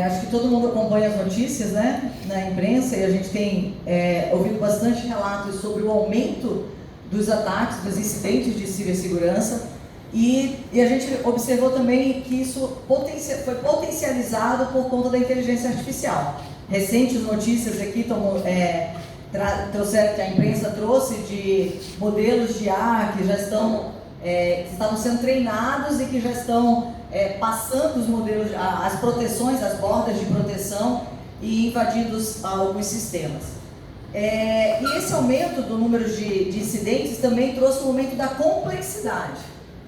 Acho que todo mundo acompanha as notícias, né, na imprensa, e a gente tem ouvido bastante relatos sobre o aumento dos ataques, dos incidentes de cibersegurança, e a gente observou também que isso foi potencializado por conta da inteligência artificial. Recentes notícias aqui trouxeram, que a imprensa trouxe, de modelos de IA que já estavam sendo treinados e que já estão passando os modelos, as proteções, as bordas de proteção e invadindo alguns sistemas. E esse aumento do número de incidentes também trouxe um aumento da complexidade.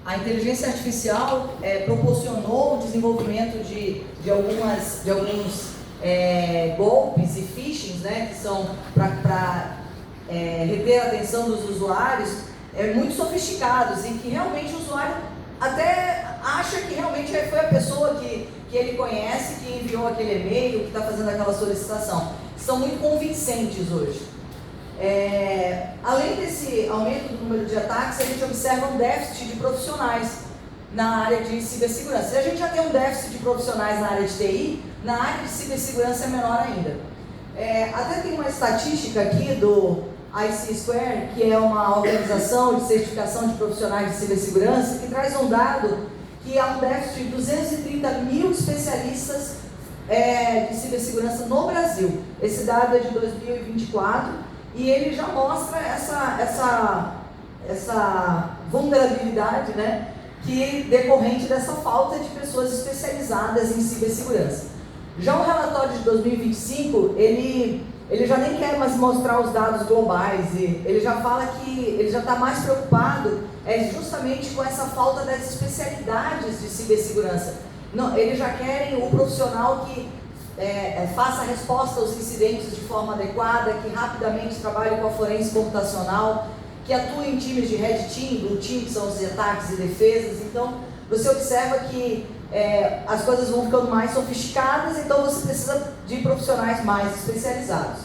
A inteligência artificial proporcionou o desenvolvimento de alguns golpes e phishings, né, que são para reter a atenção dos usuários, muito sofisticados, e que realmente o usuário até acha que realmente foi a pessoa que ele conhece, que enviou aquele e-mail, que está fazendo aquela solicitação. São muito convincentes hoje. Além desse aumento do número de ataques, a gente observa um déficit de profissionais na área de cibersegurança. Se a gente já tem um déficit de profissionais na área de TI, na área de cibersegurança é menor ainda. Até tem uma estatística aqui do IC Square, que é uma organização de certificação de profissionais de cibersegurança, que traz um dado que há um déficit de 230 mil especialistas de cibersegurança no Brasil. Esse dado é de 2024 e ele já mostra essa vulnerabilidade, né, que decorrente dessa falta de pessoas especializadas em cibersegurança. Já o relatório de 2025, ele já nem quer mais mostrar os dados globais, e ele já fala que ele já está mais preocupado justamente com essa falta das especialidades de cibersegurança. Não, eles já querem o profissional que faça a resposta aos incidentes de forma adequada, que rapidamente trabalhe com a forense computacional, que atue em times de Red Team, Blue Team, que são os ataques e defesas. Então, você observa que as coisas vão ficando mais sofisticadas, então você precisa de profissionais mais especializados.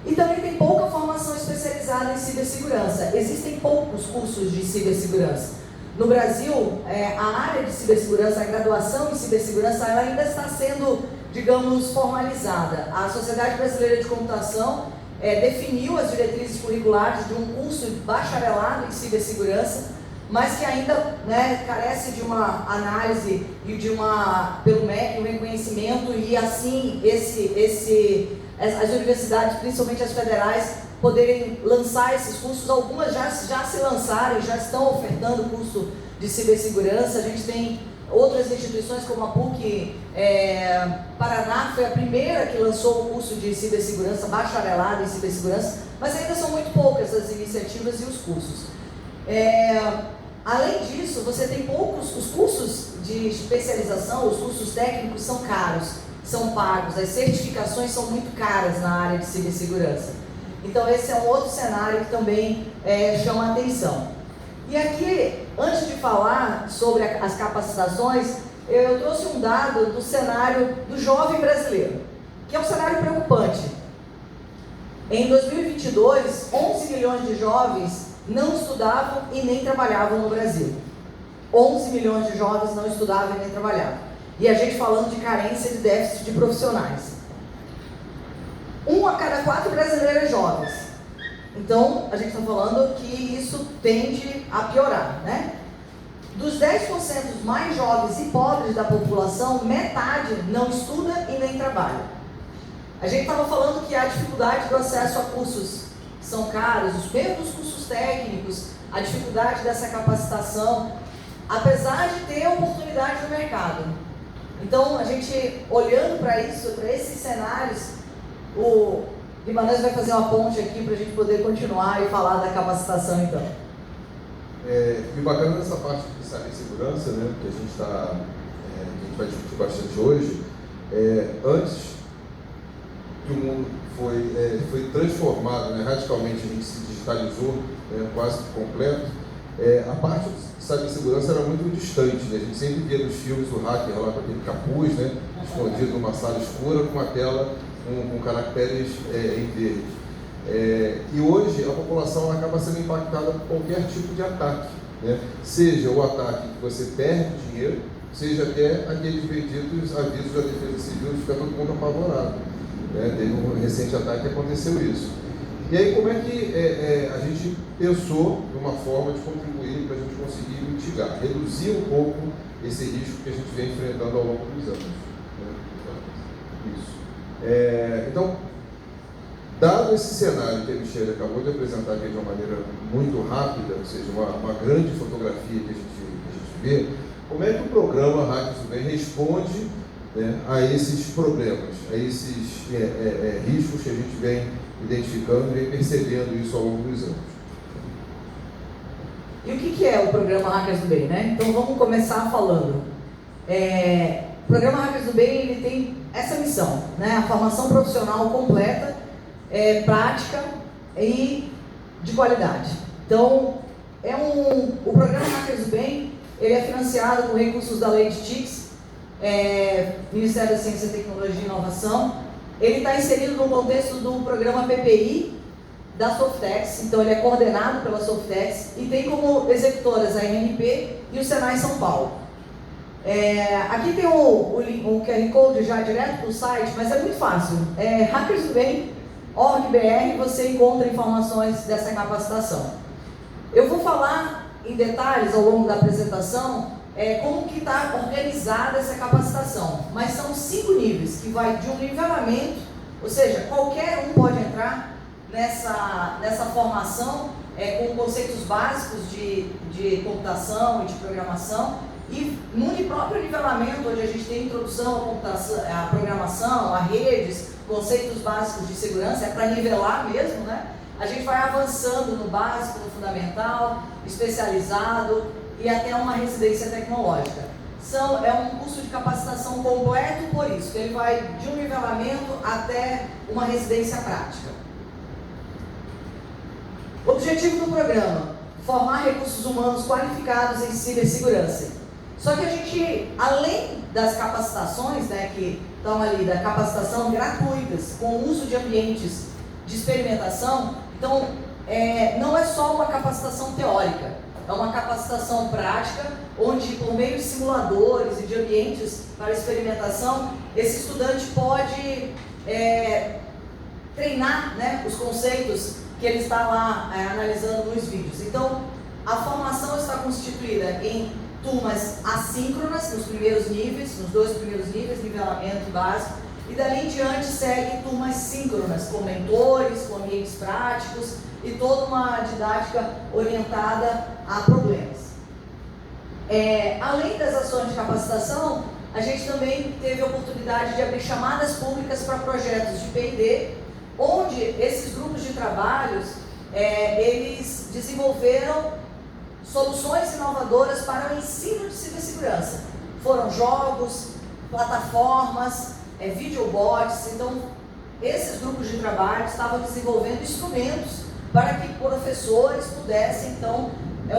E também tem pouca formação especializada em cibersegurança. Existem poucos cursos de cibersegurança. No Brasil, a área de cibersegurança, a graduação em cibersegurança, ela ainda está sendo, digamos, formalizada. A Sociedade Brasileira de Computação definiu as diretrizes curriculares de um curso de bacharelado em cibersegurança, mas que ainda, né, carece de uma análise e pelo MEC, um reconhecimento, e assim as universidades, principalmente as federais, poderem lançar esses cursos. Algumas já se lançaram, já estão ofertando curso de cibersegurança. A gente tem outras instituições como a PUC Paraná, foi a primeira que lançou o curso de cibersegurança, bacharelado em cibersegurança, mas ainda são muito poucas as iniciativas e os cursos. Além disso, você tem os cursos de especialização, os cursos técnicos são caros, são pagos, as certificações são muito caras na área de cibersegurança. Então esse é um outro cenário que também chama a atenção. E aqui, antes de falar sobre as capacitações, eu trouxe um dado do cenário do jovem brasileiro, que é um cenário preocupante. Em 2022, 11 milhões de jovens não estudavam e nem trabalhavam no Brasil. 11 milhões de jovens não estudavam e nem trabalhavam. E a gente falando de carência de déficit de profissionais. 1 a cada 4 brasileiros jovens. Então, a gente está falando que isso tende a piorar, né? Dos 10% mais jovens e pobres da população, metade não estuda e nem trabalha. A gente estava falando que há dificuldade do acesso a cursos que são caros, os mesmos cursos técnicos, a dificuldade dessa capacitação, apesar de ter oportunidade no mercado. Então, a gente olhando para isso, para esses cenários, o Guimarães vai fazer uma ponte aqui para a gente poder continuar e falar da capacitação, então. E bacana nessa parte de cibersegurança, né, que a gente vai discutir bastante hoje, antes que o mundo foi transformado, né, radicalmente, a gente se digitalizou, quase que completo, a parte de cibersegurança era muito distante, né? A gente sempre via nos filmes o hacker lá com aquele capuz, né, escondido numa sala escura com uma tela com caracteres em verde. E hoje a população acaba sendo impactada por qualquer tipo de ataque, né? Seja o ataque que você perde dinheiro, seja até aqueles benditos avisos da Defesa Civil de ficar todo mundo apavorado. Né? Teve um recente ataque que aconteceu isso. E aí, como é que a gente pensou numa forma de contribuir para a gente conseguir mitigar, reduzir um pouco esse risco que a gente vem enfrentando ao longo dos anos? Né? Isso. Então, dado esse cenário que a Michelle acabou de apresentar aqui de uma maneira muito rápida, ou seja, uma grande fotografia que a gente vê, como é que o programa Hackers do Bem responde, né, a esses problemas, a esses riscos que a gente vem identificando e vem percebendo isso ao longo dos anos? E o que é o programa Hackers do Bem, né? Então vamos começar falando. O programa Hackers do Bem, ele tem essa missão, né? A formação profissional completa, prática e de qualidade. Então, o programa Hackers do Bem, ele é financiado com recursos da Lei de TICs, Ministério da Ciência, Tecnologia e Inovação. Ele está inserido no contexto do programa PPI da Softex, então ele é coordenado pela Softex e tem como executoras a RNP e o Senai São Paulo. Aqui tem o QR Code já direto do site, mas é muito fácil. hackersdobem.org.br, você encontra informações dessa capacitação. Eu vou falar em detalhes ao longo da apresentação como que está organizada essa capacitação, mas são 5 níveis, que vai de um nivelamento, ou seja, qualquer um pode entrar nessa formação com conceitos básicos de computação e de programação, e no próprio nivelamento, onde a gente tem introdução à computação, à programação, a redes, conceitos básicos de segurança, para nivelar mesmo, né? A gente vai avançando no básico, no fundamental, especializado e até uma residência tecnológica. É um curso de capacitação completo por isso, que ele vai de um nivelamento até uma residência prática. O objetivo do programa: formar recursos humanos qualificados em cibersegurança. Só que a gente, além das capacitações, né, que estão ali, da capacitação gratuitas, com uso de ambientes de experimentação, então não é só uma capacitação teórica, é uma capacitação prática, onde por meio de simuladores e de ambientes para experimentação, esse estudante pode treinar, né, os conceitos que ele está lá analisando nos vídeos. Então, a formação está constituída em turmas assíncronas, nos primeiros níveis, nos 2 primeiros níveis, nivelamento básico, e dali em diante segue turmas síncronas, com mentores, com ambientes práticos e toda uma didática orientada a problemas. Além das ações de capacitação, a gente também teve a oportunidade de abrir chamadas públicas para projetos de P&D, onde esses grupos de trabalhos, eles desenvolveram soluções inovadoras para o ensino de cibersegurança. Foram jogos, plataformas, videobots. Então, esses grupos de trabalho estavam desenvolvendo instrumentos para que professores pudessem, então,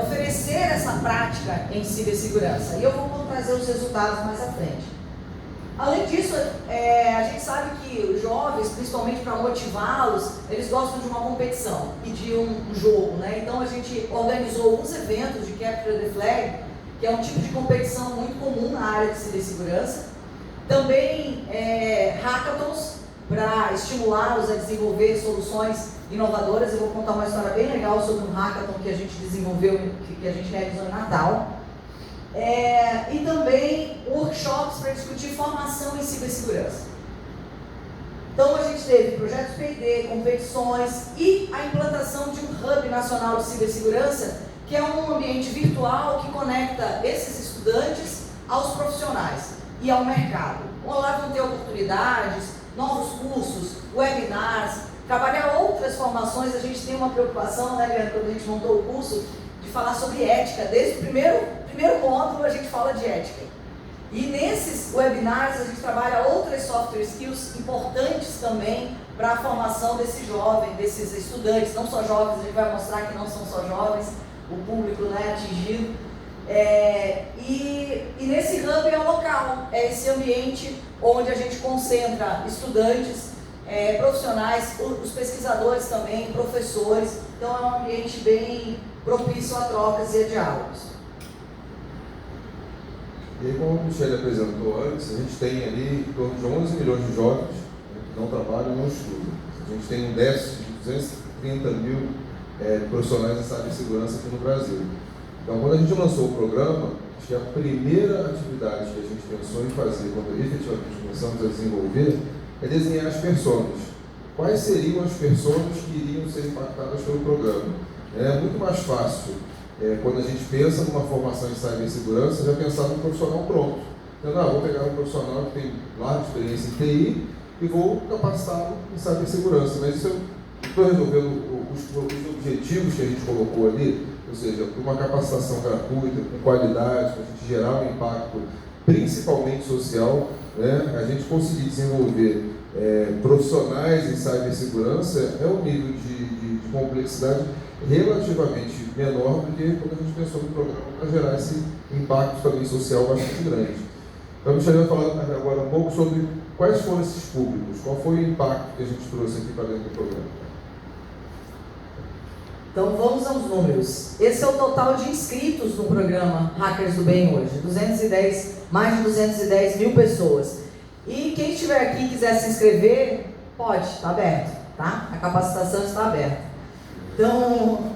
oferecer essa prática em cibersegurança. E eu vou trazer os resultados mais à frente. Além disso, a gente sabe que os jovens, principalmente para motivá-los, eles gostam de uma competição e de um jogo, né? Então a gente organizou alguns eventos de Capture the Flag, que é um tipo de competição muito comum na área de cibersegurança. Também hackathons, para estimulá-los a desenvolver soluções inovadoras. Eu vou contar uma história bem legal sobre um hackathon que a gente desenvolveu, que a gente realizou em Natal. E também workshops para discutir formação em cibersegurança. Então a gente teve projetos P&D, competições e a implantação de um Hub Nacional de Cibersegurança, que é um ambiente virtual que conecta esses estudantes aos profissionais e ao mercado. Lá vão ter oportunidades, novos cursos, webinars, trabalhar outras formações. A gente tem uma preocupação, né, Leandro, quando a gente montou o curso, de falar sobre ética. Desde o primeiro módulo a gente fala de ética. E nesses webinars a gente trabalha outras soft skills importantes também para a formação desse jovem, desses estudantes, não só jovens, a gente vai mostrar que não são só jovens, o público, né, atingido. E nesse hub é o local, é esse ambiente onde a gente concentra estudantes, profissionais, os pesquisadores também, professores. Então é um ambiente bem propício a trocas e a diálogos. E aí, como a Michelle apresentou antes, a gente tem ali em torno de 11 milhões de jovens, né, que não trabalham e não estudam. A gente tem um déficit de 230 mil profissionais em cibersegurança aqui no Brasil. Então, quando a gente lançou o programa, acho que a primeira atividade que a gente pensou em fazer, quando efetivamente começamos a desenvolver, é desenhar as personas. Quais seriam as pessoas que iriam ser impactadas pelo programa? É muito mais fácil, quando a gente pensa numa formação em cibersegurança, já pensar num profissional pronto. Então, vou pegar um profissional que tem larga experiência em TI e vou capacitá-lo em cibersegurança. Mas isso estou resolvendo os objetivos que a gente colocou ali, ou seja, uma capacitação gratuita, com qualidade, para a gente gerar um impacto principalmente social, né? A gente conseguir desenvolver profissionais em cibersegurança é um nível de complexidade relativamente menor do que quando a gente pensou no programa para gerar esse impacto também social bastante grande. Então, a Michelle vai falar agora um pouco sobre quais foram esses públicos, qual foi o impacto que a gente trouxe aqui para dentro do programa. Então vamos aos números. Esse é o total de inscritos no programa Hackers do Bem hoje, mais de 210 mil pessoas. E quem estiver aqui e quiser se inscrever, pode, está aberto, tá? A capacitação está aberta. Então,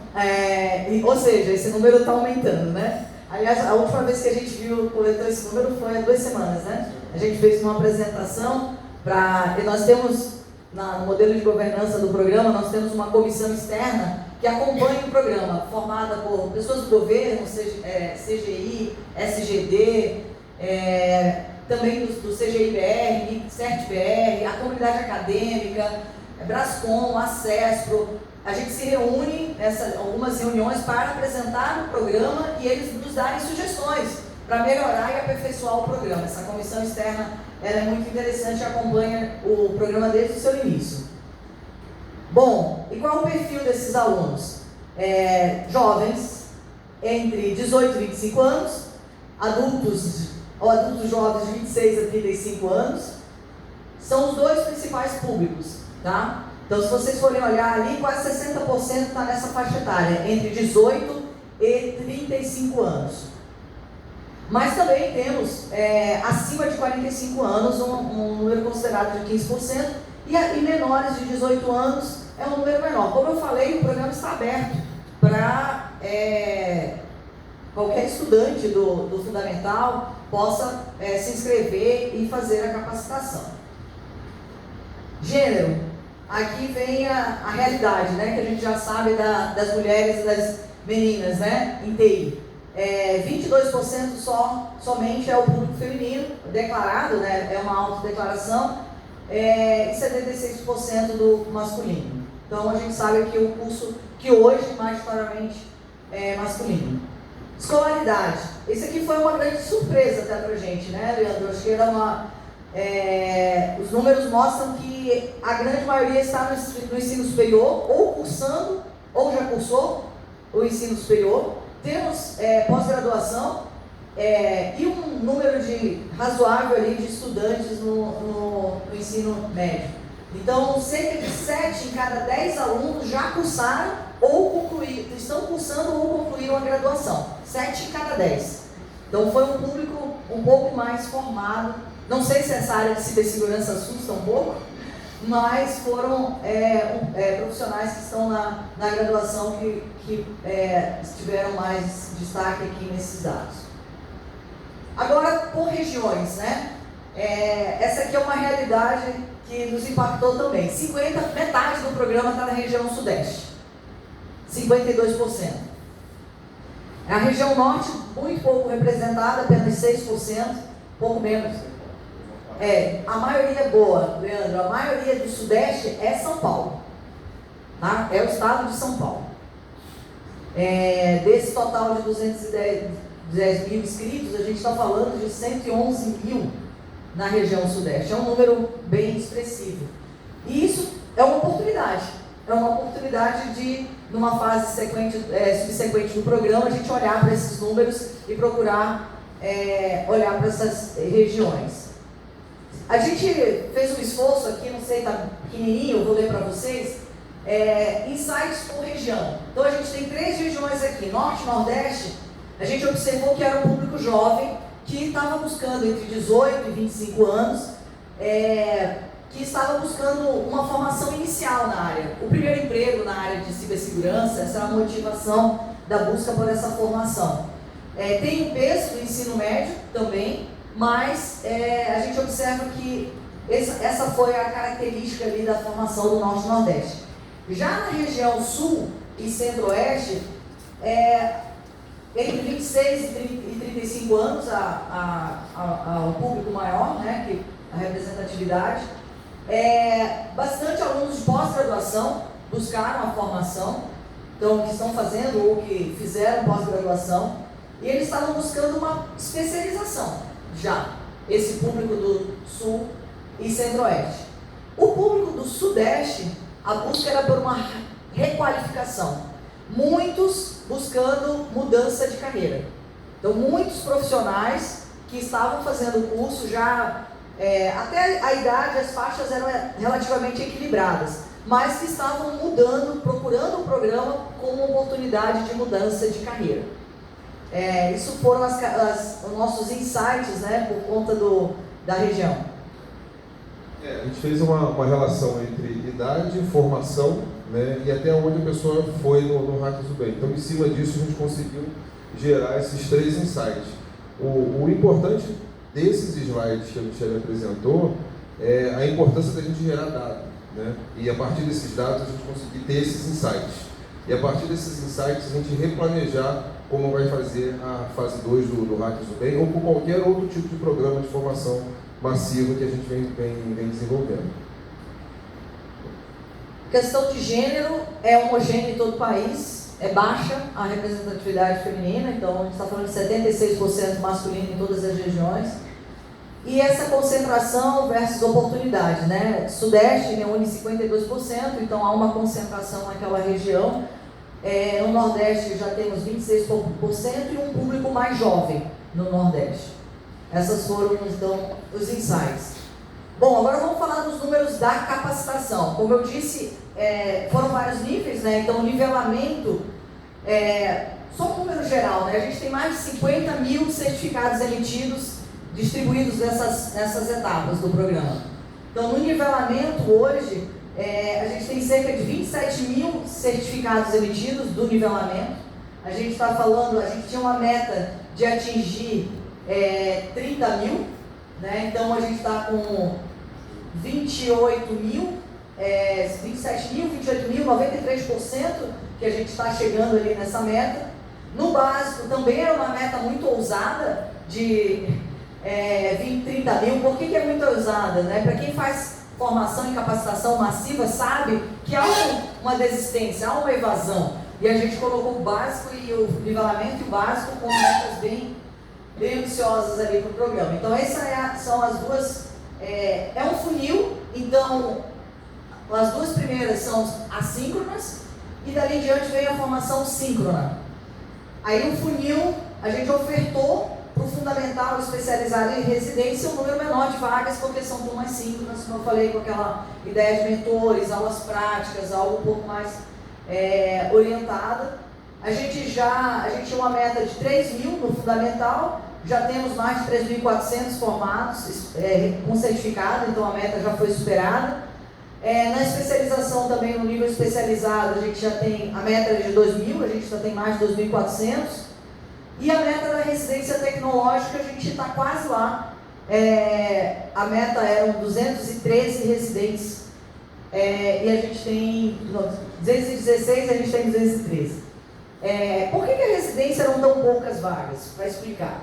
ou seja, esse número está aumentando, né? Aliás, a última vez que a gente coletou esse número foi há 2 semanas, né? A gente fez uma apresentação e nós temos, no modelo de governança do programa, nós temos uma comissão externa que acompanha o programa, formada por pessoas do governo, CGI, SGD, também do CGI-BR, CERT-BR, a comunidade acadêmica, Brascom, Acespro. A gente se reúne em algumas reuniões para apresentar o programa e eles nos darem sugestões para melhorar e aperfeiçoar o programa. Essa comissão externa ela é muito interessante e acompanha o programa desde o seu início. Bom, e qual é o perfil desses alunos? Jovens entre 18 e 25 anos, adultos jovens de 26 a 35 anos, são os 2 principais públicos, tá? Então, se vocês forem olhar ali, quase 60% está nessa faixa etária, entre 18 e 35 anos. Mas também temos, acima de 45 anos, um número considerado de 15%, e menores de 18 anos é um número menor. Como eu falei, o programa está aberto para qualquer estudante do Fundamental possa se inscrever e fazer a capacitação. Gênero. Aqui vem a realidade, né, que a gente já sabe das mulheres e das meninas, né, em TI. 22% somente é o público feminino, declarado, né, é uma autodeclaração, e 76% do masculino. Então a gente sabe que o curso que hoje majoritariamente é masculino. Escolaridade. Esse aqui foi uma grande surpresa até pra gente, né, Leandro? Acho que era os números mostram que a grande maioria está no ensino superior, ou cursando, ou já cursou o ensino superior. Temos pós-graduação e um número razoável ali de estudantes no ensino médio. Então, cerca de 7 em cada 10 alunos já cursaram ou estão cursando ou concluíram a graduação. 7 em cada 10. Então, foi um público um pouco mais formado. Não sei se essa área de cibersegurança assusta um pouco, mas foram profissionais que estão na graduação que tiveram mais destaque aqui nesses dados. Agora, por regiões, né? Essa aqui é uma realidade que nos impactou também. Metade do programa está na região sudeste, 52%. A região norte, muito pouco representada, apenas 6%, pouco menos. A maioria boa, Leandro, a maioria do sudeste é São Paulo, tá? É o estado de São Paulo. Desse total de 210 mil inscritos, a gente está falando de 111 mil na região sudeste. É um número bem expressivo. E isso é uma oportunidade. É uma oportunidade de, numa fase subsequente do programa, a gente olhar para esses números e procurar olhar para essas regiões. A gente fez um esforço aqui, não sei, está pequenininho, eu vou ler para vocês, insights por região. Então a gente tem 3 regiões aqui, norte e nordeste. A gente observou que era um público jovem, que estava buscando entre 18 e 25 anos, que estava buscando uma formação inicial na área. O primeiro emprego na área de cibersegurança, essa é a motivação da busca por essa formação. Tem o peso do ensino médio também, mas a gente observa que essa foi a característica ali da formação do Norte e Nordeste. Já na região Sul e Centro-Oeste, entre 26 e 35 anos, ao público maior, né, que a representatividade, bastante alunos de pós-graduação buscaram a formação, então que estão fazendo ou que fizeram pós-graduação, e eles estavam buscando uma especialização já, esse público do Sul e Centro-Oeste. O público do Sudeste, a busca era por uma requalificação, muitos buscando mudança de carreira. Então, muitos profissionais que estavam fazendo o curso já, até a idade, as faixas eram relativamente equilibradas, mas que estavam mudando, procurando o programa como oportunidade de mudança de carreira. Isso foram os nossos insights, né, por conta da região. A gente fez uma relação entre idade, formação, né, e até onde a pessoa foi no Hackers do Bem. Então, em cima disso, a gente conseguiu gerar esses 3 insights. O importante desses slides que a Michelle apresentou é a importância da gente gerar dados, né? E a partir desses dados a gente conseguir ter esses insights. E a partir desses insights a gente replanejar como vai fazer a fase 2 do Hackers do Bem ou por qualquer outro tipo de programa de formação massiva que a gente vem desenvolvendo. Questão de gênero, é homogêneo em todo o país, é baixa a representatividade feminina, então a gente está falando de 76% masculino em todas as regiões. E essa concentração versus oportunidade, né? Sudeste reúne 52%, então há uma concentração naquela região. No Nordeste já temos 26% e um público mais jovem no Nordeste. Essas foram, então, os insights. Bom, agora vamos falar dos números da capacitação. Como eu disse, foram vários níveis, né? Então, o nivelamento, só um número geral, né? A gente tem mais de 50 mil certificados emitidos, distribuídos nessas etapas do programa. Então, no nivelamento, hoje, a gente tem cerca de 27 mil certificados emitidos do nivelamento. A gente está falando, a gente tinha uma meta de atingir 30 mil, né? Então a gente está com 28 mil, 27 mil, 28 mil, 93% que a gente está chegando ali nessa meta. No básico também era uma meta muito ousada de 30 mil. Por que é muito ousada, né? Para quem faz formação e capacitação massiva sabe que há uma desistência, há uma evasão. E a gente colocou o básico e o nivelamento e o básico com metas bem ambiciosas ali para o programa. Então essas são as duas, é um funil, então as duas primeiras são assíncronas e dali em diante veio a formação síncrona. Aí o funil a gente ofertou para o fundamental especializado em residência um número menor de vagas, porque são turmas síncronas, como eu falei, com aquela ideia de mentores, aulas práticas, algo um pouco mais orientada. A gente tinha uma meta de 3 mil no fundamental, já temos mais de 3.400 formados com certificado, então a meta já foi superada. Na especialização também, no nível especializado, a gente já tem, a meta é de 2.000, a gente já tem mais de 2.400. E a meta da residência tecnológica, a gente está quase lá. A meta eram 213 residentes, e a gente tem 216, a gente tem 213. Por que a residência eram tão poucas vagas? Para explicar.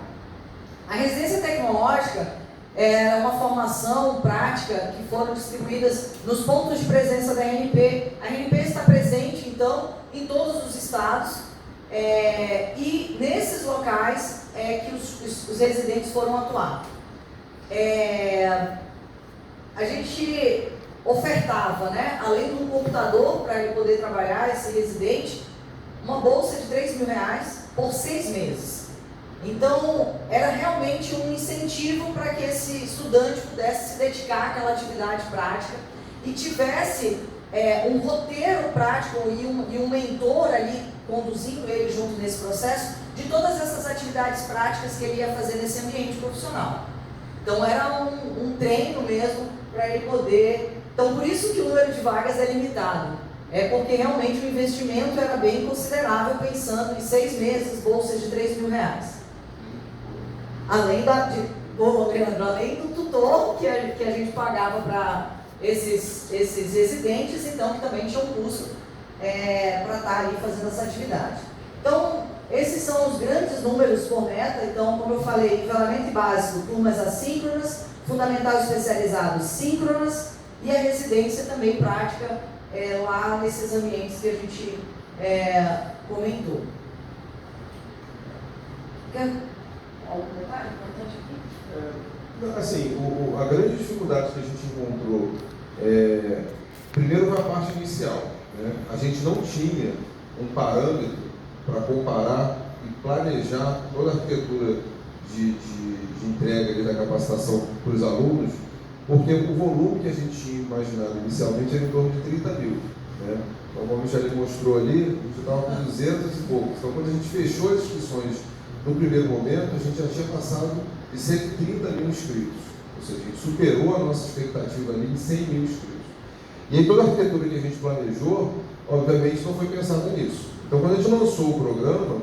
A residência tecnológica é uma formação prática que foram distribuídas nos pontos de presença da RNP. A RNP está presente, então, em todos os estados, e nesses locais que os residentes foram atuar. A gente ofertava, né, além de um computador para ele poder trabalhar, esse residente, uma bolsa de R$3.000 por 6 meses. Então, era realmente um incentivo para que esse estudante pudesse se dedicar àquela atividade prática e tivesse um roteiro prático e um mentor ali conduzindo ele junto nesse processo de todas essas atividades práticas que ele ia fazer nesse ambiente profissional. Então era um treino mesmo para ele poder... Então por isso que o número de vagas é limitado. É porque realmente o investimento era bem considerável, pensando em 6 meses, bolsas de R$3.000. Além além do tutor que a gente pagava para esses residentes, então que também tinha um custo para estar ali fazendo essa atividade. Então, esses são os grandes números por meta. Então, como eu falei, nivelamento básico, turmas assíncronas, fundamental especializado síncronas, e a residência também prática lá nesses ambientes que a gente comentou. Quer algum comentário importante aqui? Assim, a grande dificuldade que a gente encontrou, primeiro foi a parte inicial, né? A gente não tinha um parâmetro para comparar e planejar toda a arquitetura de entrega da capacitação para os alunos, porque o volume que a gente tinha imaginado inicialmente era em torno de 30 mil. Né? Então, como a Michele mostrou ali, a gente estava com 200 e poucos. Então, quando a gente fechou as inscrições no primeiro momento, a gente já tinha passado de 130 mil inscritos. Ou seja, a gente superou a nossa expectativa ali em 100 mil inscritos. E aí toda a arquitetura que a gente planejou, obviamente, não foi pensada nisso. Então, quando a gente lançou o programa,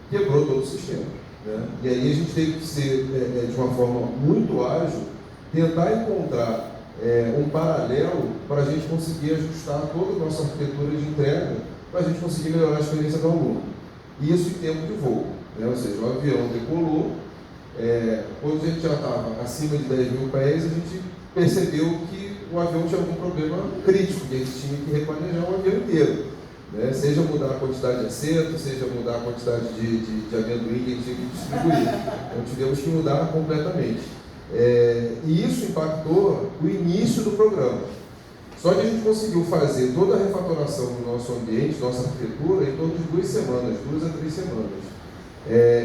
quebrou todo o sistema. Né? E aí a gente teve que ser, de uma forma muito ágil, tentar encontrar um paralelo para a gente conseguir ajustar toda a nossa arquitetura de entrega, para a gente conseguir melhorar a experiência do aluno. E isso em tempo de voo. Né? Ou seja, o avião decolou, quando a gente já estava acima de 10 mil pés, a gente percebeu que o avião tinha algum problema crítico, que a gente tinha que replanejar o avião inteiro. Né? Seja mudar a quantidade de assentos, seja mudar a quantidade de amendoim que a gente tinha que distribuir. Então tivemos que mudar completamente. E isso impactou o início do programa. Só que a gente conseguiu fazer toda a refatoração do nosso ambiente, nossa arquitetura, em torno de 2 semanas, 2 a 3 semanas.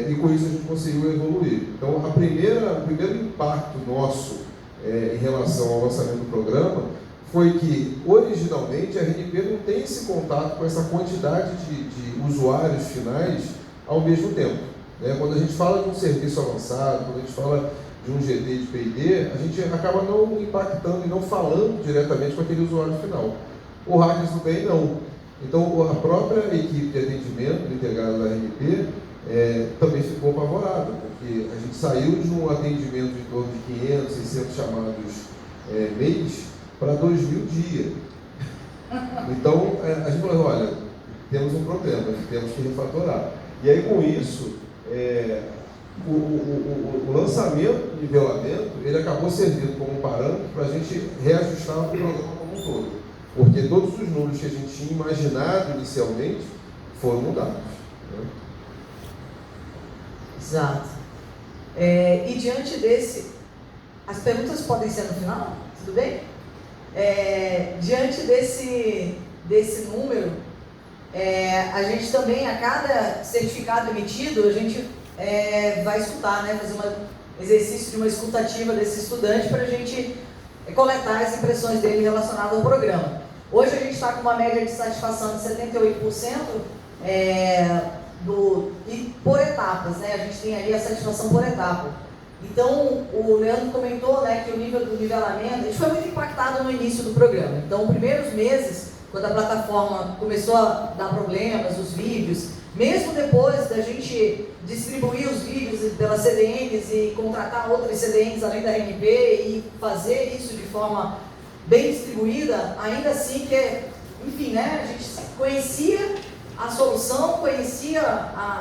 E com isso a gente conseguiu evoluir. Então, o primeiro impacto nosso em relação ao lançamento do programa foi que, originalmente, a RNP não tem esse contato com essa quantidade de usuários finais ao mesmo tempo. Né? Quando a gente fala de um serviço avançado, quando a gente fala de um GT de P&D, a gente acaba não impactando e não falando diretamente com aquele usuário final. O Hackers do Bem, não. Então, a própria equipe de atendimento integrada da RNP também ficou apavorada, porque a gente saiu de um atendimento de torno de 500, 600 chamados mês para 2.000 dias. Então, a gente falou, olha, temos um problema, temos que refatorar. E aí, com isso, o lançamento do nivelamento, ele acabou servindo como parâmetro para a gente reajustar o programa como um todo. Porque todos os números que a gente tinha imaginado inicialmente foram mudados. Né? Exato. E diante desse... As perguntas podem ser no final? Tudo bem? Diante desse número, a gente também, a cada certificado emitido, a gente vai escutar, né, fazer um exercício de uma escutativa desse estudante para a gente coletar as impressões dele relacionadas ao programa. Hoje a gente está com uma média de satisfação de 78%, e por etapas, né? A gente tem ali a satisfação por etapa. Então, o Leandro comentou, né, que o nível do nivelamento, a gente foi muito impactado no início do programa. Então, os primeiros meses, quando a plataforma começou a dar problemas, os vídeos, mesmo depois da gente distribuir os vídeos pelas CDNs e contratar outras CDNs além da RNP e fazer isso de forma bem distribuída, ainda assim enfim, né, a gente conhecia a solução, conhecia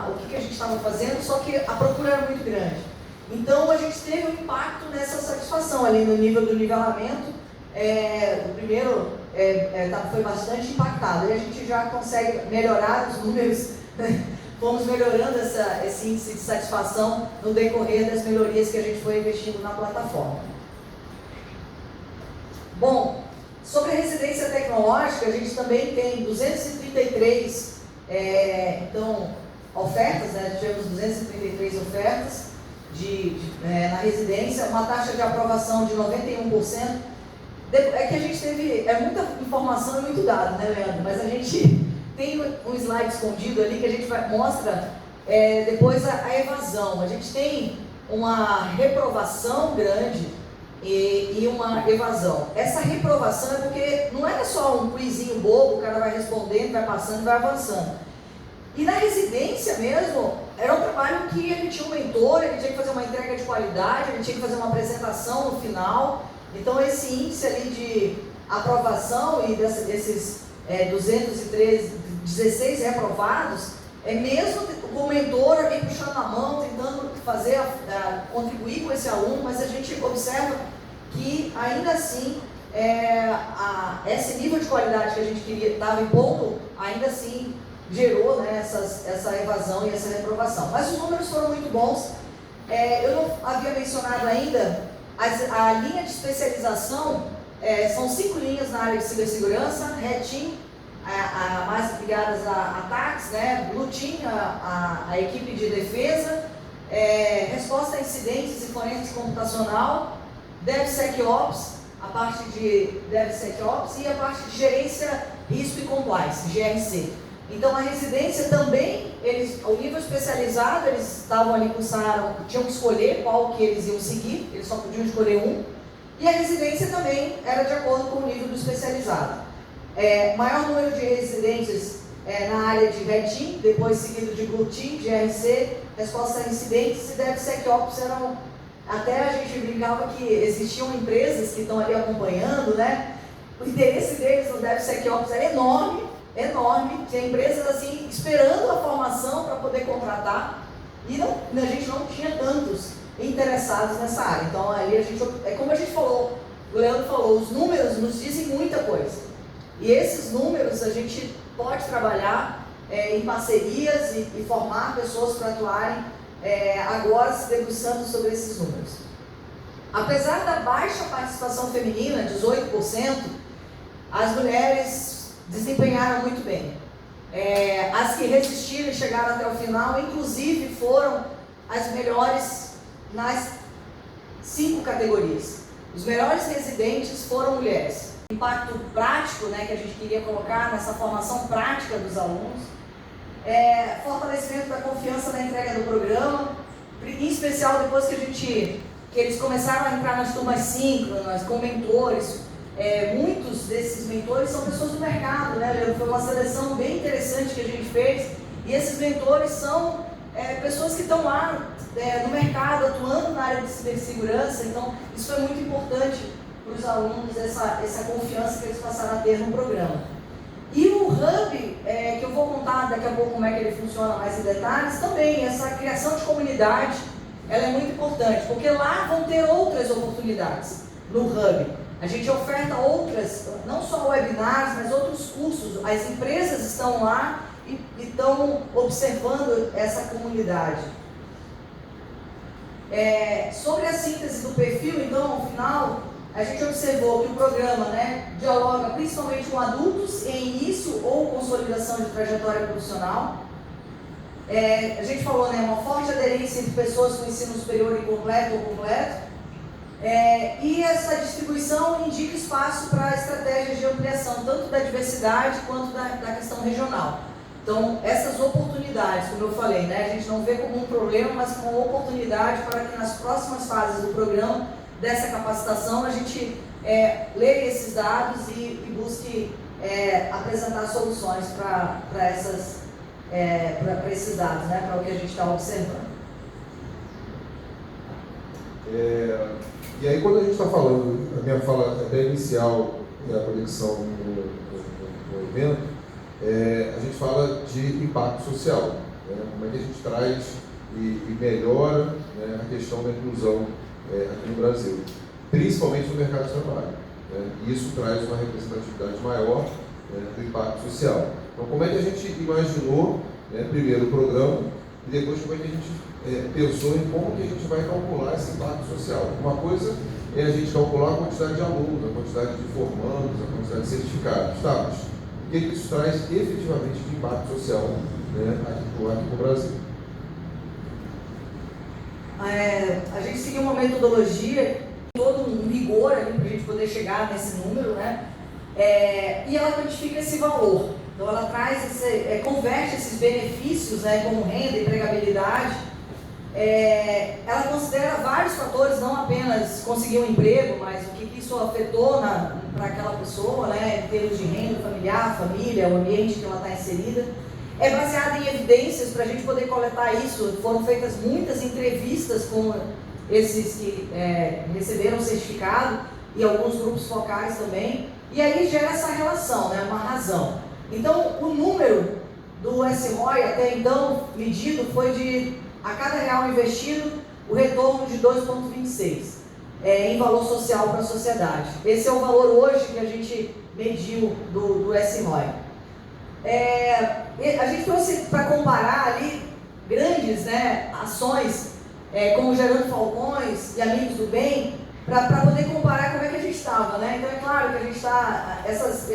o que a gente estava fazendo, só que a procura era muito grande. Então, a gente teve um impacto nessa satisfação ali no nível do nivelamento. O primeiro foi bastante impactado, e a gente já consegue melhorar os números, né? Fomos melhorando esse índice de satisfação no decorrer das melhorias que a gente foi investindo na plataforma. Bom, sobre a residência tecnológica, a gente também tem 233 ofertas, né? Tivemos 233 ofertas na residência, uma taxa de aprovação de 91%. É que a gente teve muita informação e muito dado, né, Leandro? Mas a gente tem um slide escondido ali que a gente mostra Depois a evasão. A gente tem uma reprovação grande e uma evasão. Essa reprovação é porque não era só um quizinho bobo, o cara vai respondendo, vai passando e vai avançando. E na residência mesmo, era um trabalho que ele tinha um mentor, ele tinha que fazer uma entrega de qualidade, ele tinha que fazer uma apresentação no final. Então esse índice ali de aprovação e desses 216 reprovados, mesmo com o mentor ali puxando a mão, tentando fazer, contribuir com esse aluno, mas a gente observa que ainda assim, esse nível de qualidade que a gente queria, estava impondo, ainda assim gerou, né, essa evasão e essa reprovação. Mas os números foram muito bons. Eu não havia mencionado ainda, a linha de especialização, são 5 linhas na área de cibersegurança: Red Team, mais ligadas a ataques, né? Blue Team, a equipe de defesa, resposta a incidentes e forense computacional, DevSecOps, a parte de DevSecOps, e a parte de gerência, risco e compliance, GRC. Então a residência também, o nível especializado, eles estavam ali, tinham que escolher qual que eles iam seguir, eles só podiam escolher um, e a residência também era de acordo com o nível do especializado. Maior número de residentes na área de Red Team, depois seguido de Blue Team, GRC, resposta a incidentes, e DevSecOps eram, até a gente brincava que existiam empresas que estão ali acompanhando, né? O interesse deles no DevSecOps era enorme, tinha empresas assim esperando a formação para poder contratar, e a gente não tinha tantos interessados nessa área. Então ali como a gente falou, o Leandro falou, os números nos dizem muita coisa. E esses números a gente pode trabalhar em parcerias e formar pessoas para atuarem agora se debruçando sobre esses números. Apesar da baixa participação feminina, 18%, as mulheres desempenharam muito bem. As que resistiram e chegaram até o final, inclusive, foram as melhores nas 5 categorias. Os melhores residentes foram mulheres. Impacto prático, né, que a gente queria colocar nessa formação prática dos alunos, fortalecimento da confiança na entrega do programa, em especial depois que eles começaram a entrar nas turmas síncronas, com mentores. Muitos desses mentores são pessoas do mercado, né, Leandro? Foi uma seleção bem interessante que a gente fez, e esses mentores são pessoas que estão lá no mercado, atuando na área de cibersegurança. Então isso foi muito importante para os alunos, essa confiança que eles passaram a ter no programa. E o Hub, que eu vou contar daqui a pouco como é que ele funciona mais em detalhes, também essa criação de comunidade, ela é muito importante, porque lá vão ter outras oportunidades no Hub. A gente oferta outras, não só webinars, mas outros cursos. As empresas estão lá e estão observando essa comunidade. Sobre a síntese do perfil, então, ao final, a gente observou que o programa, né, dialoga principalmente com adultos em início ou consolidação de trajetória profissional. A gente falou, né, uma forte aderência entre pessoas com ensino superior incompleto ou completo. E essa distribuição indica espaço para estratégias de ampliação, tanto da diversidade quanto da questão regional. Então, essas oportunidades, como eu falei, né, a gente não vê como um problema, mas como uma oportunidade para que nas próximas fases do programa, dessa capacitação, a gente leia esses dados e busque apresentar soluções para esses dados, né, para o que a gente está observando. E aí, quando a gente está falando, a minha fala até inicial, a conexão no evento, a gente fala de impacto social, né? Como é que a gente traz e melhora, né, a questão da inclusão aqui no Brasil, principalmente no mercado de trabalho, né? E isso traz uma representatividade maior, né, do impacto social. Então, como é que a gente imaginou, né, primeiro o programa, e depois como é que a gente pensou em como que a gente vai calcular esse impacto social. Uma coisa é a gente calcular a quantidade de alunos, a quantidade de formandos, a quantidade de certificados. Tá, mas o que isso traz efetivamente de impacto social, né, aqui no Brasil? A gente seguiu uma metodologia, todo um rigor para a gente poder chegar nesse número, né? E ela quantifica esse valor. Então ela traz converte esses benefícios, né, como renda, empregabilidade. Ela considera vários fatores, não apenas conseguir um emprego, mas o que isso afetou para aquela pessoa, né, em termos de renda familiar, família, o ambiente que ela está inserida. É baseada em evidências para a gente poder coletar isso. Foram feitas muitas entrevistas com esses que receberam o certificado e alguns grupos focais também. E aí gera essa relação, né, uma razão. Então, o número do SROI até então medido foi de, a cada real investido, o retorno de 2,26 em valor social para a sociedade. Esse é o valor hoje que a gente mediu do SROI. A gente trouxe para comparar ali grandes, né, ações, como Gerando Falcões e Amigos do Bem, para poder comparar como é que a gente estava, né? Então é claro que a gente está, essas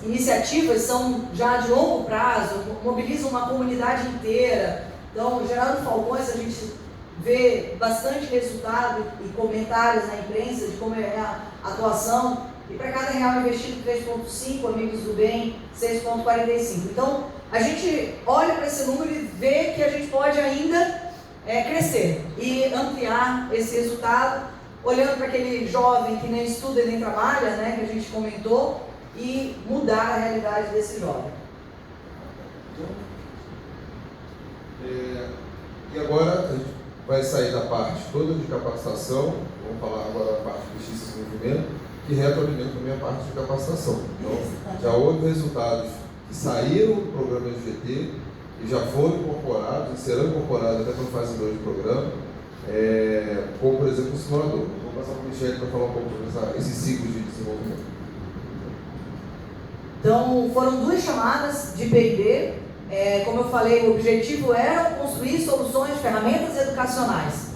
iniciativas são já de longo prazo, mobilizam uma comunidade inteira. Então, Gerando Falcões, a gente vê bastante resultado e comentários na imprensa de como é a atuação. E para cada real investido, 3,5, Amigos do Bem, 6,45. Então, a gente olha para esse número e vê que a gente pode ainda crescer e ampliar esse resultado, olhando para aquele jovem que nem estuda e nem trabalha, né, que a gente comentou, e mudar a realidade desse jovem. E agora a gente vai sair da parte toda de capacitação, vamos falar agora da parte de justiça e desenvolvimento, que retroalimenta também a parte de capacitação. Então, já houve resultados que saíram do programa GT e já foram incorporados, e serão incorporados até para a fase 2 do programa, como, por exemplo, o simulador. Vou passar para o Michele para falar um pouco sobre esses ciclos de desenvolvimento. Então, foram 2 chamadas de P&D. Como eu falei, o objetivo era construir soluções, ferramentas educacionais.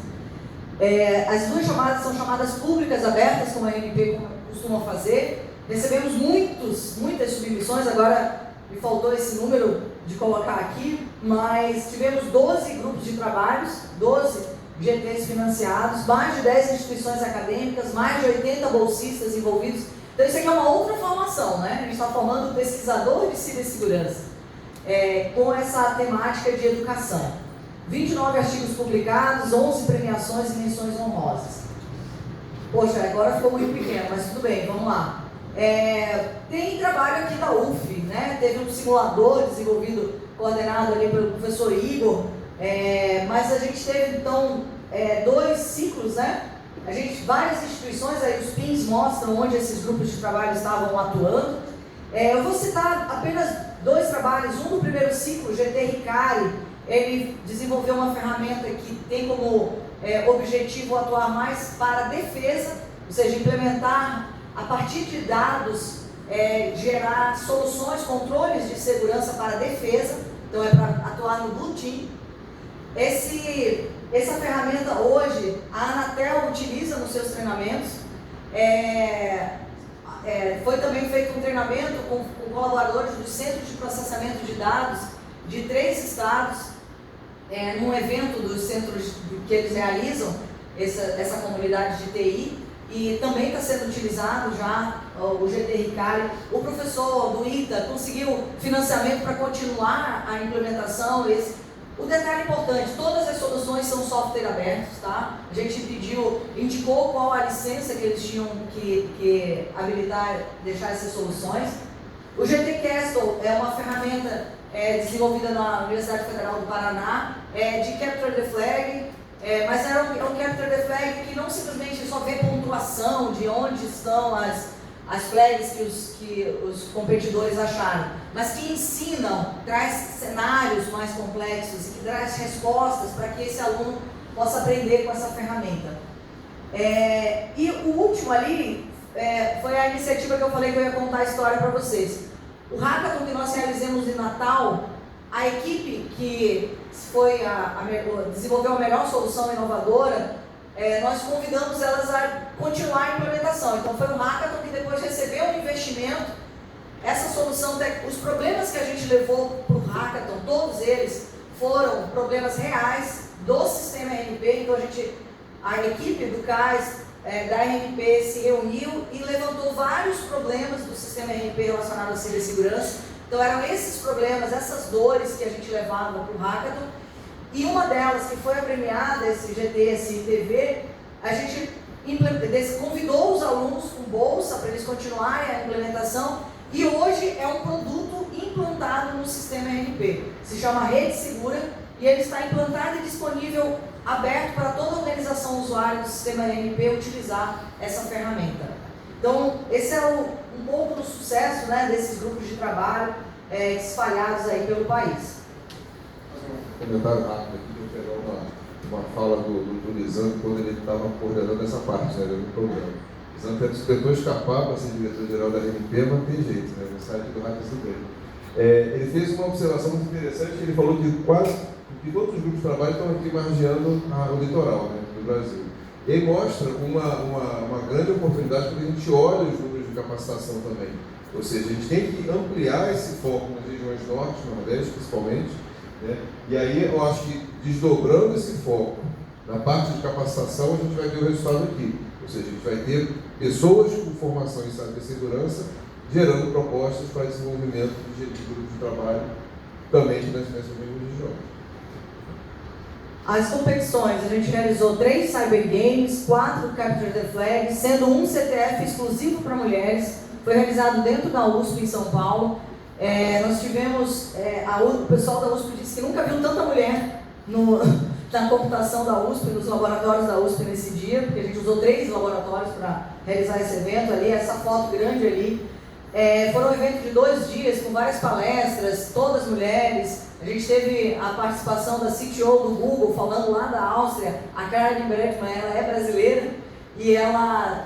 As 2 chamadas são chamadas públicas abertas, como a ANP costuma fazer. Recebemos muitas submissões, agora me faltou esse número de colocar aqui, mas tivemos 12 grupos de trabalhos, 12 GTs financiados, mais de 10 instituições acadêmicas, mais de 80 bolsistas envolvidos. Então isso aqui é uma outra formação, né? A gente está formando um pesquisador de cibersegurança, com essa temática de educação. 29 artigos publicados, 11 premiações e menções honrosas. Poxa, agora ficou muito pequeno, mas tudo bem, vamos lá. Tem trabalho aqui da UF, né? Teve um simulador desenvolvido, coordenado ali pelo professor Igor, mas a gente teve então 2 ciclos, né? Várias instituições, aí os pins mostram onde esses grupos de trabalho estavam atuando. Eu vou citar apenas 2 trabalhos. Um do primeiro ciclo, o GT Ricari, ele desenvolveu uma ferramenta que tem como objetivo atuar mais para a defesa, ou seja, implementar a partir de dados, gerar soluções, controles de segurança para a defesa. Então é para atuar no Blue Team. Essa ferramenta hoje a Anatel utiliza nos seus treinamentos. Foi também feito um treinamento com colaboradores do Centro de Processamento de Dados de 3 estados, num evento dos centros que eles realizam, essa comunidade de TI, e também está sendo utilizado já o GT Ricari. O professor do ITA conseguiu financiamento para continuar a implementação. O detalhe importante, todas as soluções são software abertos, tá? A gente indicou qual a licença que eles tinham que habilitar, deixar essas soluções. O GT Castle é uma ferramenta desenvolvida na Universidade Federal do Paraná, de Capture the Flag, mas é um Capture the Flag que não simplesmente só vê pontuação de onde estão as flags que os competidores acharam, mas que ensinam, traz cenários mais complexos e que traz respostas para que esse aluno possa aprender com essa ferramenta. E o último ali foi a iniciativa que eu falei que eu ia contar a história para vocês. O hackathon que nós realizamos em Natal, a equipe que desenvolveu a melhor solução inovadora, nós convidamos elas a continuar a implementação. Então foi um hackathon que depois recebeu um investimento. Essa solução, os problemas que a gente levou para o hackathon, todos eles foram problemas reais do sistema RNP. Então a equipe do CAIS da RNP se reuniu e levantou vários problemas do sistema RNP relacionado à cibersegurança. Então eram esses problemas, essas dores que a gente levava para o Hackathon. E uma delas, que foi a premiada, esse GTS-TV, a gente convidou os alunos com bolsa para eles continuarem a implementação, e hoje é um produto implantado no sistema RNP. Se chama Rede Segura, e ele está implantado e disponível, aberto para toda a organização usuária do sistema RNP utilizar essa ferramenta. Então, esse é um pouco do sucesso, né, desses grupos de trabalho espalhados aí pelo país. Um comentário rápido aqui, eu vou pegar uma fala do Lisandro quando ele estava coordenando essa parte, né, do programa. Lisandro tentou escapar para ser diretor-geral da RNP, mas não tem jeito, né, no site do Hackathon dele. Ele fez uma observação muito interessante, ele falou que todos os grupos de trabalho estão aqui margeando o litoral, né, do Brasil. E mostra uma grande oportunidade quando a gente olha os números de capacitação também. Ou seja, a gente tem que ampliar esse foco nas regiões norte, nordeste principalmente, né? E aí eu acho que desdobrando esse foco na parte de capacitação, a gente vai ter o resultado aqui. Ou seja, a gente vai ter pessoas com formação em cibersegurança gerando propostas para desenvolvimento de grupos de trabalho também nessas mesmas regiões. As competições, a gente realizou 3 Cyber Games, 4 Capture the Flag, sendo um CTF exclusivo para mulheres. Foi realizado dentro da USP em São Paulo. Nós tivemos, o pessoal da USP disse que nunca viu tanta mulher na computação da USP, nos laboratórios da USP nesse dia, porque a gente usou 3 laboratórios para realizar esse evento ali, essa foto grande ali. Foram um evento de 2 dias, com várias palestras, todas mulheres. A gente teve a participação da CTO do Google, falando lá da Áustria, a Karin Bretman, ela é brasileira, e ela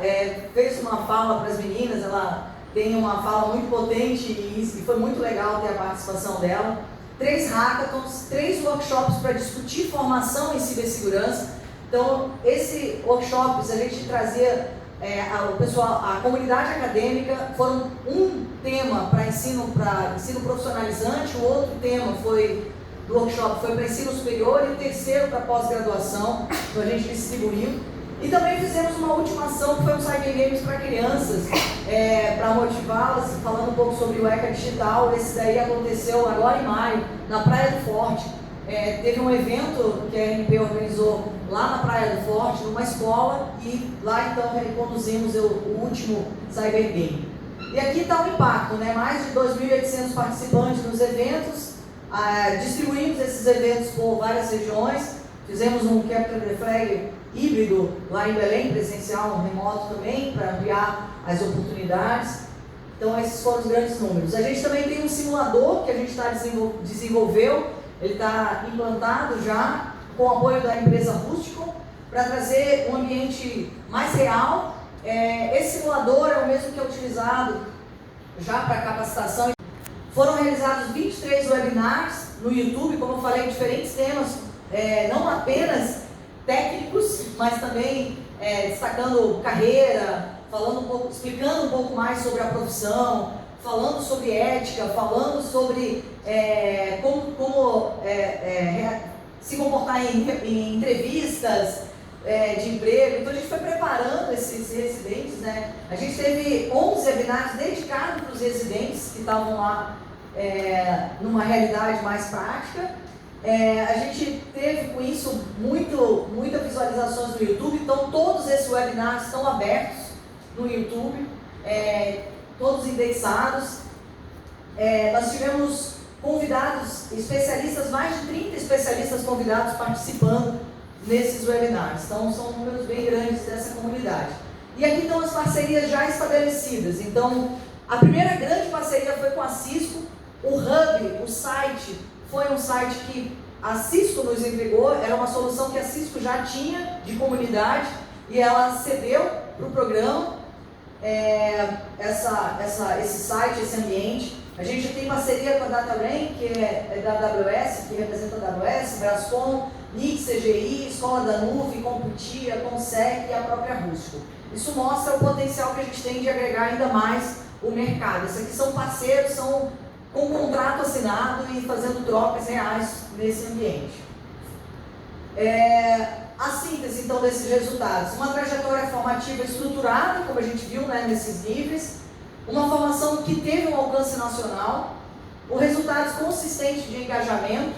fez uma fala para as meninas, ela tem uma fala muito potente e foi muito legal ter a participação dela. 3 hackathons, 3 workshops para discutir formação em cibersegurança. Então, esses workshops a gente trazia o pessoal, a comunidade acadêmica, foram um tema para ensino profissionalizante, o outro tema do workshop foi para ensino superior e o terceiro para pós-graduação, então a gente distribuiu. E também fizemos uma última ação que foi um Cyber Games para crianças, para motivá-las, falando um pouco sobre o ECA Digital. Esse daí aconteceu agora em maio, na Praia do Forte. Teve um evento que a RNP organizou lá na Praia do Forte, numa escola, e lá então reconduzimos o último Cyber Game. E aqui está o impacto, né? Mais de 2.800 participantes nos eventos, distribuímos esses eventos por várias regiões, fizemos um Capture the Flag híbrido lá em Belém, presencial, um remoto também, para ampliar as oportunidades. Então esses foram os grandes números. A gente também tem um simulador que a gente desenvolveu, ele está implantado já, com o apoio da empresa Rústico, para trazer um ambiente mais real. Esse simulador é o mesmo que é utilizado já para capacitação. Foram realizados 23 webinars no YouTube, como eu falei, diferentes temas, não apenas técnicos, mas também destacando carreira, explicando um pouco mais sobre a profissão, falando sobre ética, falando sobre como se comportar em entrevistas de emprego. Então a gente foi preparando esses residentes, né? A gente teve 11 webinars dedicados para os residentes que estavam lá numa realidade mais prática. A gente teve com isso muitas visualizações no YouTube, então todos esses webinars estão abertos no YouTube, todos indexados. Nós tivemos convidados, especialistas, mais de 30 especialistas convidados participando nesses webinars. Então são números bem grandes dessa comunidade. E aqui estão as parcerias já estabelecidas. Então a primeira grande parceria foi com a Cisco. O Hub, o site, foi um site que a Cisco nos entregou, era uma solução que a Cisco já tinha de comunidade e ela cedeu para o programa esse site, esse ambiente. A gente tem parceria com a DataRain, que é da AWS, que representa a AWS, Brascom, NIC, CGI, Escola da Nuvem, Computia, Consec e a própria Rústico. Isso mostra o potencial que a gente tem de agregar ainda mais o mercado. Esses aqui são parceiros, são com contrato assinado e fazendo trocas reais nesse ambiente. a síntese, então, desses resultados. Uma trajetória formativa estruturada, como a gente viu, né, nesses níveis. Uma formação que teve um alcance nacional. Resultados consistentes de engajamento.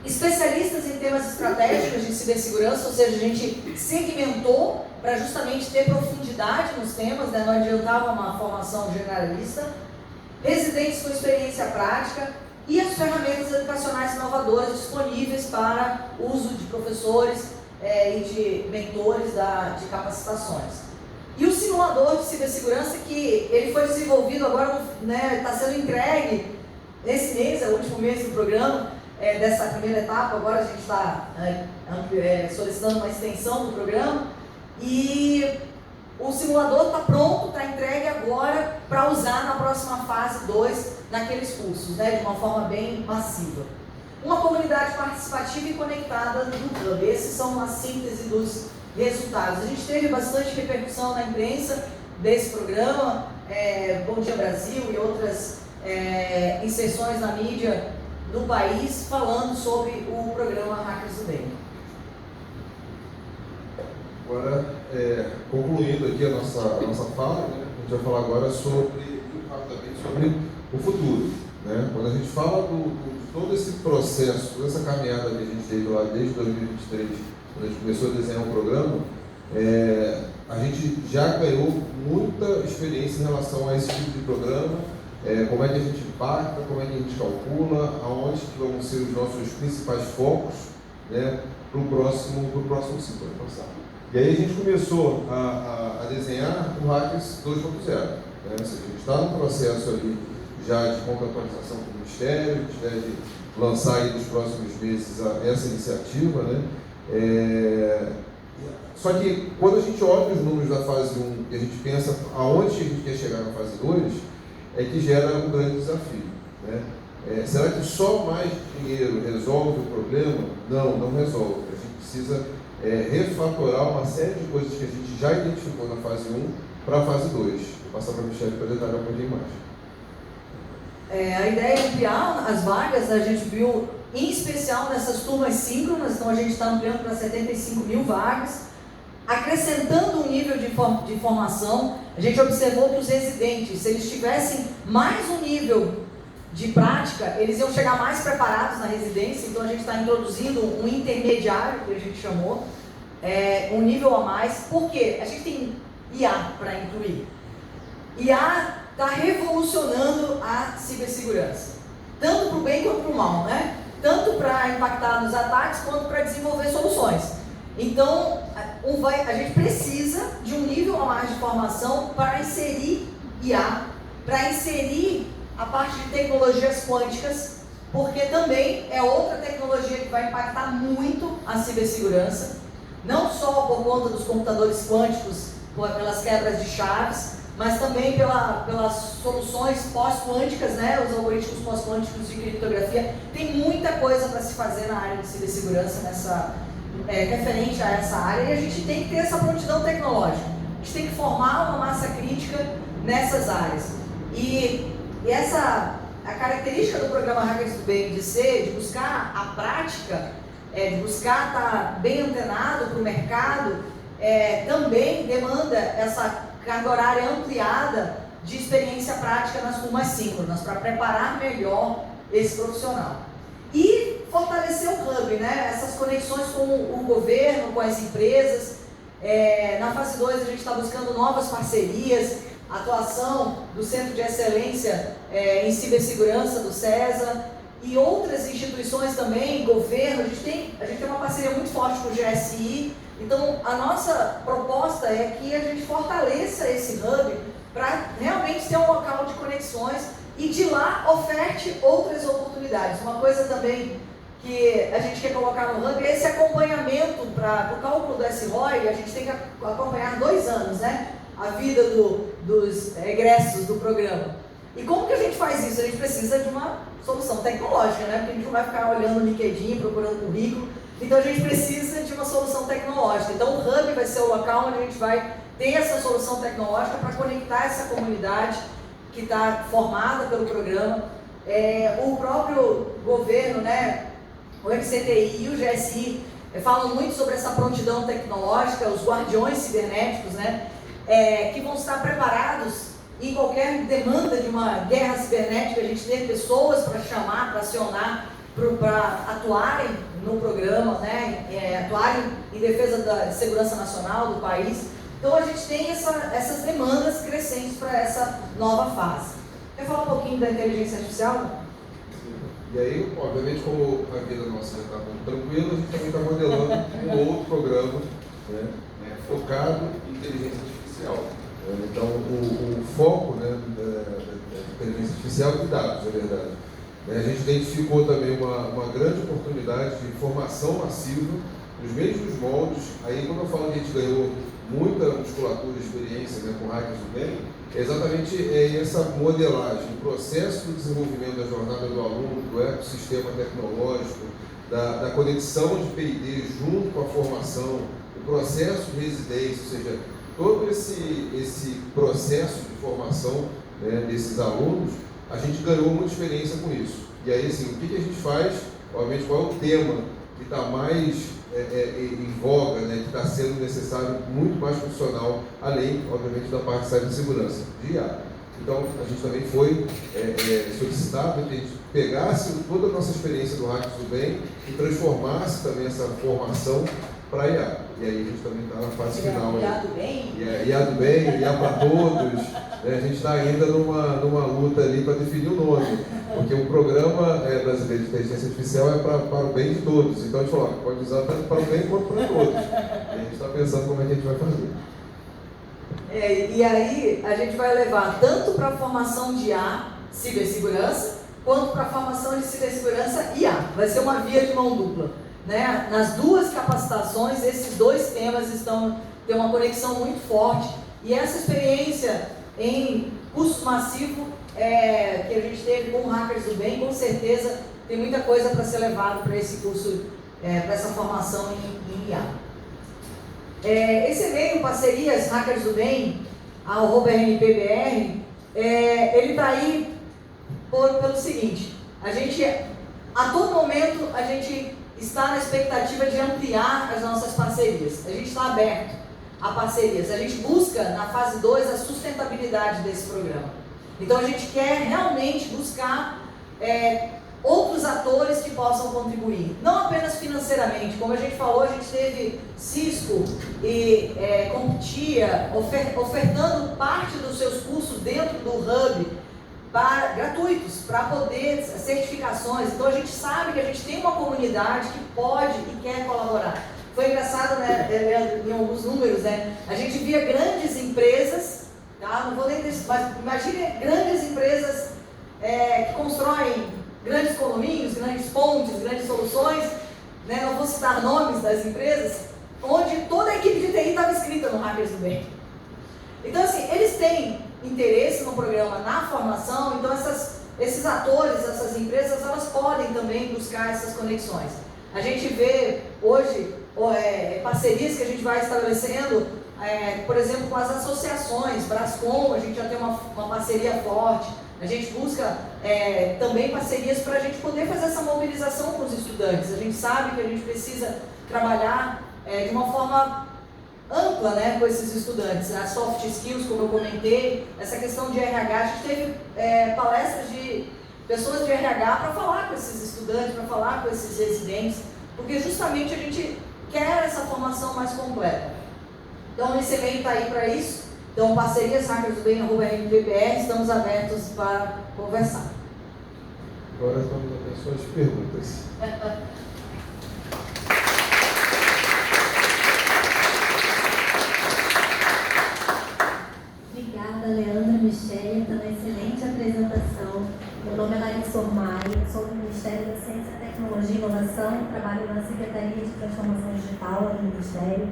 Especialistas em temas estratégicos de cibersegurança, ou seja, a gente segmentou para justamente ter profundidade nos temas, né? Não adiantava uma formação generalista. Residentes com experiência prática e as ferramentas educacionais inovadoras disponíveis para uso de professores e de mentores de capacitações. E o simulador de cibersegurança, que ele foi desenvolvido agora, né, está sendo entregue esse mês, é o último mês do programa, dessa primeira etapa. Agora a gente está solicitando uma extensão do programa, e o simulador está pronto, está entregue agora para usar na próxima fase 2, naqueles cursos, né, de uma forma bem massiva. Uma comunidade participativa e conectada no Hub. Esses são uma síntese dos resultados. A gente teve bastante repercussão na imprensa desse programa, Bom Dia Brasil e outras inserções na mídia do país falando sobre o programa Hackers do Bem. Agora, concluindo aqui a nossa fala, né, a gente vai falar agora rapidamente sobre o futuro. Né? Quando a gente fala de todo esse processo, toda essa caminhada que a gente teve lá desde 2023, quando a gente começou a desenhar o programa, a gente já ganhou muita experiência em relação a esse tipo de programa, como é que a gente impacta, como é que a gente calcula, aonde que vão ser os nossos principais focos, né, para o próximo ciclo. E aí a gente começou a desenhar o Hackers 2.0. Né? Ou seja, a gente está no processo ali já de contratualização com o Ministério, a gente deve lançar aí nos próximos meses essa iniciativa. Né? Só que quando a gente olha os números da fase 1 e a gente pensa aonde a gente quer chegar na fase 2, é que gera um grande desafio. Né? Será que só mais dinheiro resolve o problema? Não resolve. A gente precisa refatorar uma série de coisas que a gente já identificou na fase 1 para a fase 2. Vou passar para a Michelle para detalhar um pouquinho mais. A ideia é ampliar as vagas. A gente viu, em especial nessas turmas síncronas, então a gente está ampliando para 75 mil vagas, acrescentando um nível de formação. A gente observou que os residentes, se eles tivessem mais um nível de prática, eles iam chegar mais preparados na residência. Então a gente está introduzindo um intermediário, que a gente chamou, um nível a mais. Por quê? A gente tem IA para incluir. IA está revolucionando a cibersegurança, tanto para o bem quanto para o mal, né? Tanto para impactar nos ataques, quanto para desenvolver soluções. Então, a gente precisa de um nível a mais de formação para inserir IA, para inserir a parte de tecnologias quânticas, porque também é outra tecnologia que vai impactar muito a cibersegurança, não só por conta dos computadores quânticos, pelas quebras de chaves, mas também pelas soluções pós-quânticas, né, os algoritmos pós-quânticos de criptografia. Tem muita coisa para se fazer na área de cibersegurança referente a essa área, e a gente tem que ter essa prontidão tecnológica. A gente tem que formar uma massa crítica nessas áreas. E a característica do programa Hackers do Bem de buscar a prática, de buscar estar bem antenado para o mercado, também demanda essa carga horária ampliada de experiência prática nas turmas síncronas, para preparar melhor esse profissional. E fortalecer o Hub, né? Essas conexões com o governo, com as empresas. Na fase 2 a gente está buscando novas parcerias, atuação do Centro de Excelência em Cibersegurança do CESA e outras instituições também, governo. A gente tem uma parceria muito forte com o GSI. Então a nossa proposta é que a gente fortaleça esse Hub para realmente ter um local de conexões e de lá oferte outras oportunidades. Uma coisa também que a gente quer colocar no Hub é esse acompanhamento para o cálculo do SROI. A gente tem que acompanhar 2 anos, né, a vida dos egressos do programa. E como que a gente faz isso? A gente precisa de uma solução tecnológica, né, porque a gente não vai ficar olhando o LinkedIn, procurando currículo. Então a gente precisa de uma solução tecnológica. Então o Hub vai ser o local onde a gente vai ter essa solução tecnológica para conectar essa comunidade que está formada pelo programa. O próprio governo, né, o MCTI e o GSI falam muito sobre essa prontidão tecnológica, os guardiões cibernéticos, né? Que vão estar preparados em qualquer demanda de uma guerra cibernética. A gente tem pessoas para chamar, para acionar, para atuarem no programa, né? Atuarem em defesa da segurança nacional do país. Então a gente tem essas demandas crescentes para essa nova fase. Quer falar um pouquinho da inteligência artificial? E aí, obviamente, como a vida nossa já está muito tranquila, a gente também está modelando um outro programa, né, focado em inteligência artificial. Então, o foco, né, da inteligência artificial é dados, é verdade. A gente identificou também uma grande oportunidade de formação massiva nos mesmos moldes. Aí, quando eu falo que a gente ganhou muita musculatura e experiência, né, com hackers do bem, é exatamente essa modelagem, o processo do desenvolvimento da jornada do aluno, do ecossistema tecnológico, da conexão de P&D junto com a formação, o processo de residência, ou seja, todo esse processo de formação, né, desses alunos, a gente ganhou muita experiência com isso. E aí, assim, o que a gente faz? Obviamente, qual é o tema que está mais em voga, né, que está sendo necessário, muito mais profissional, além, obviamente, da parte de cibersegurança, de IA. Então, a gente também foi solicitado que a gente pegasse toda a nossa experiência do Hackers do Bem e transformasse também essa formação para IA. E aí a gente também está na fase final. IA do bem? IA do bem, IA para todos. A gente está ainda numa luta ali para definir o nome, porque o programa brasileiro de inteligência artificial é para o bem de todos. Então a gente falou, pode usar tanto para o bem quanto para todos. E a gente está pensando como é que a gente vai fazer. E aí a gente vai levar tanto para a formação de IA, cibersegurança, quanto para a formação de cibersegurança IA. Vai ser uma via de mão dupla, né? Nas duas capacitações, esses dois temas têm uma conexão muito forte. E essa experiência em curso massivo que a gente teve com Hackers do Bem, com certeza tem muita coisa para ser levado para esse curso, para essa formação em IA. Esse e-mail, parcerias Hackers do Bem, @rnpbr, ele está aí pelo seguinte: a todo momento a gente está na expectativa de ampliar as nossas parcerias. A gente está aberto a parcerias. A gente busca, na fase 2, a sustentabilidade desse programa. Então a gente quer realmente buscar outros atores que possam contribuir, não apenas financeiramente. Como a gente falou, a gente teve Cisco e Computia ofertando parte dos seus cursos dentro do Hub gratuitos, para poder certificações. Então a gente sabe que a gente tem uma comunidade que pode e quer colaborar. Foi engraçado, né, em alguns números, né? A gente via grandes empresas, tá? Não vou nem dizer, mas imagine grandes empresas que constroem grandes condomínios, grandes pontes, grandes soluções, né? Não vou citar nomes das empresas, onde toda a equipe de TI estava inscrita no Hackers do Bem. Então, assim, eles têm interesse no programa, na formação. Então esses atores, essas empresas, elas podem também buscar essas conexões. A gente vê hoje parcerias que a gente vai estabelecendo, por exemplo, com as associações, Brascom, a gente já tem uma parceria forte. A gente busca também parcerias para a gente poder fazer essa mobilização com os estudantes. A gente sabe que a gente precisa trabalhar de uma forma ampla, né, com esses estudantes. As soft skills, como eu comentei, essa questão de RH, a gente teve palestras de pessoas de RH para falar com esses estudantes, para falar com esses residentes, porque justamente a gente quer essa formação mais completa. Então esse e-mail está aí para isso. Então parcerias hackersdobem@rnpbr, estamos abertos para conversar. Agora vamos às suas perguntas. Obrigada, Leandra, Michele, pela excelente apresentação. Meu nome é Larissa Ormai, sou do Ministério da Ciência, Tecnologia e Inovação, trabalho na Secretaria de Transformação Digital do Ministério.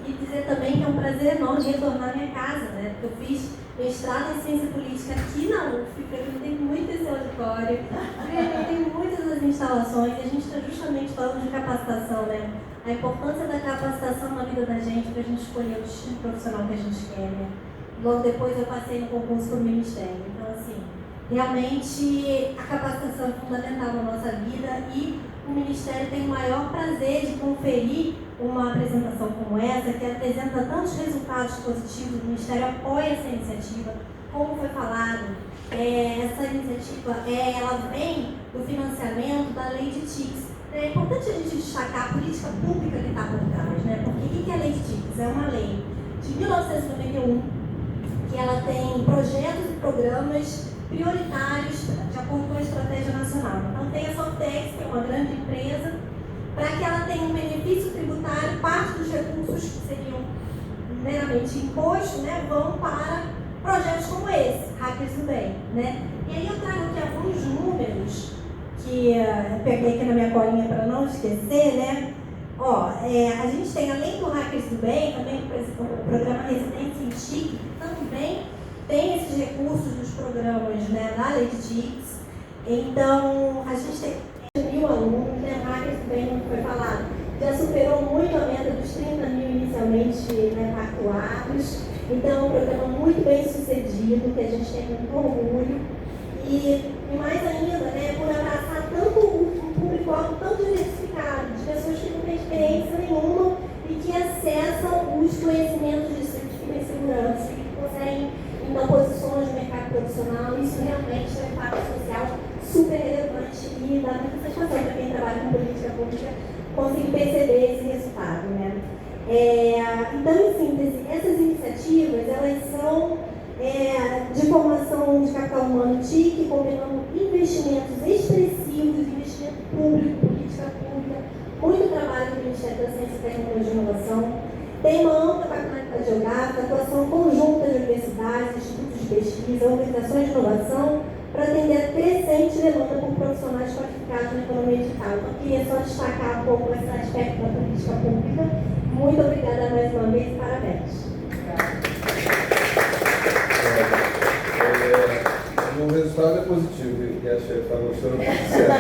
E dizer também que é um prazer enorme retornar à minha casa, né? Porque eu fiz mestrado em Ciência Política aqui na UF, frequentei muito esse auditório, frequentei muitas das instalações, e a gente está justamente falando de capacitação, né? A importância da capacitação na vida da gente, para a gente escolher o destino profissional que a gente quer, né? Logo depois eu passei no concurso para o Ministério. Então, assim, Realmente, a capacitação é fundamental na nossa vida e o Ministério tem o maior prazer de conferir uma apresentação como essa, que apresenta tantos resultados positivos. O Ministério apoia essa iniciativa. Como foi falado, essa iniciativa ela vem do financiamento da lei de TICs. É importante a gente destacar a política pública que está por trás, né? Porque o que é a lei de TICs? É uma lei de 1991 que ela tem projetos e programas prioritários de acordo com a estratégia nacional. Então tem a Softex, que é uma grande empresa, para que ela tenha um benefício tributário, parte dos recursos que seriam meramente imposto, né, vão para projetos como esse, Hackers do Bem, né? E aí eu trago aqui alguns números que eu peguei aqui na minha colinha para não esquecer, né? A gente tem, além do Hackers do Bem, também o programa Residência em TIC, que também tem esses recursos dos programas, né, na lei de TICs. Então, a gente tem 1.000 alunos, né? Hackers do Bem, como foi falado, já superou muito a meta dos 30 mil inicialmente, né, pactuados. Então, é um programa muito bem sucedido, que a gente tem muito orgulho. E mais ainda, né, por abraçar tanto um público-alvo tão diversificado, de pessoas que não têm experiência nenhuma e que acessam os conhecimentos de cibersegurança, que conseguem em posições no mercado profissional. Isso realmente é um impacto social super relevante e dá muita satisfação para quem trabalha com política pública conseguir perceber esse resultado, né? Então, em síntese, essas iniciativas, elas são de formação de capital humano TIC, combinando investimentos expressivos, investimento público, política pública, muito trabalho do Ministério da Ciência, Tecnologia e Inovação. Tem uma ampla capacidade geográfica, atuação conjunta de universidades, institutos de pesquisa, organizações de inovação, para atender a crescente demanda por profissionais qualificados na economia digital. Então, queria só destacar um pouco esse aspecto da política pública. Muito obrigada mais uma vez e parabéns. O resultado é positivo e a chefe está gostando muito certo.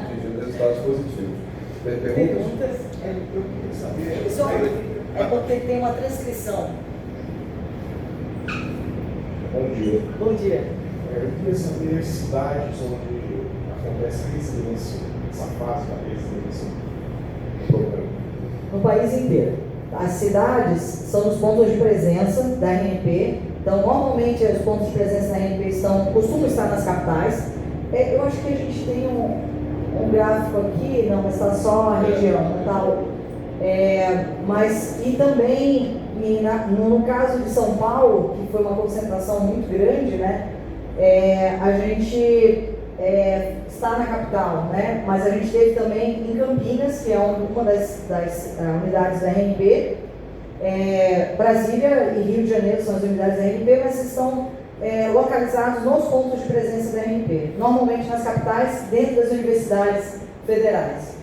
Pedindo resultados positivos. Perguntas? Eu queria saber. É porque tem uma transcrição. Bom dia. Bom dia. Eu queria saber as cidades onde acontece a residência, essa fase da residência do programa. No país inteiro. As cidades são os pontos de presença da RNP. Então, normalmente, os pontos de presença da RNP costumam estar nas capitais. Eu acho que a gente tem um gráfico aqui, não, mas está só a região, tal. Mas, e também, no caso de São Paulo, que foi uma concentração muito grande, né, a gente está na capital, né, mas a gente teve também em Campinas, que é uma das unidades da RNP, Brasília e Rio de Janeiro são as unidades da RNP, mas estão localizados nos pontos de presença da RNP, normalmente nas capitais, dentro das universidades federais.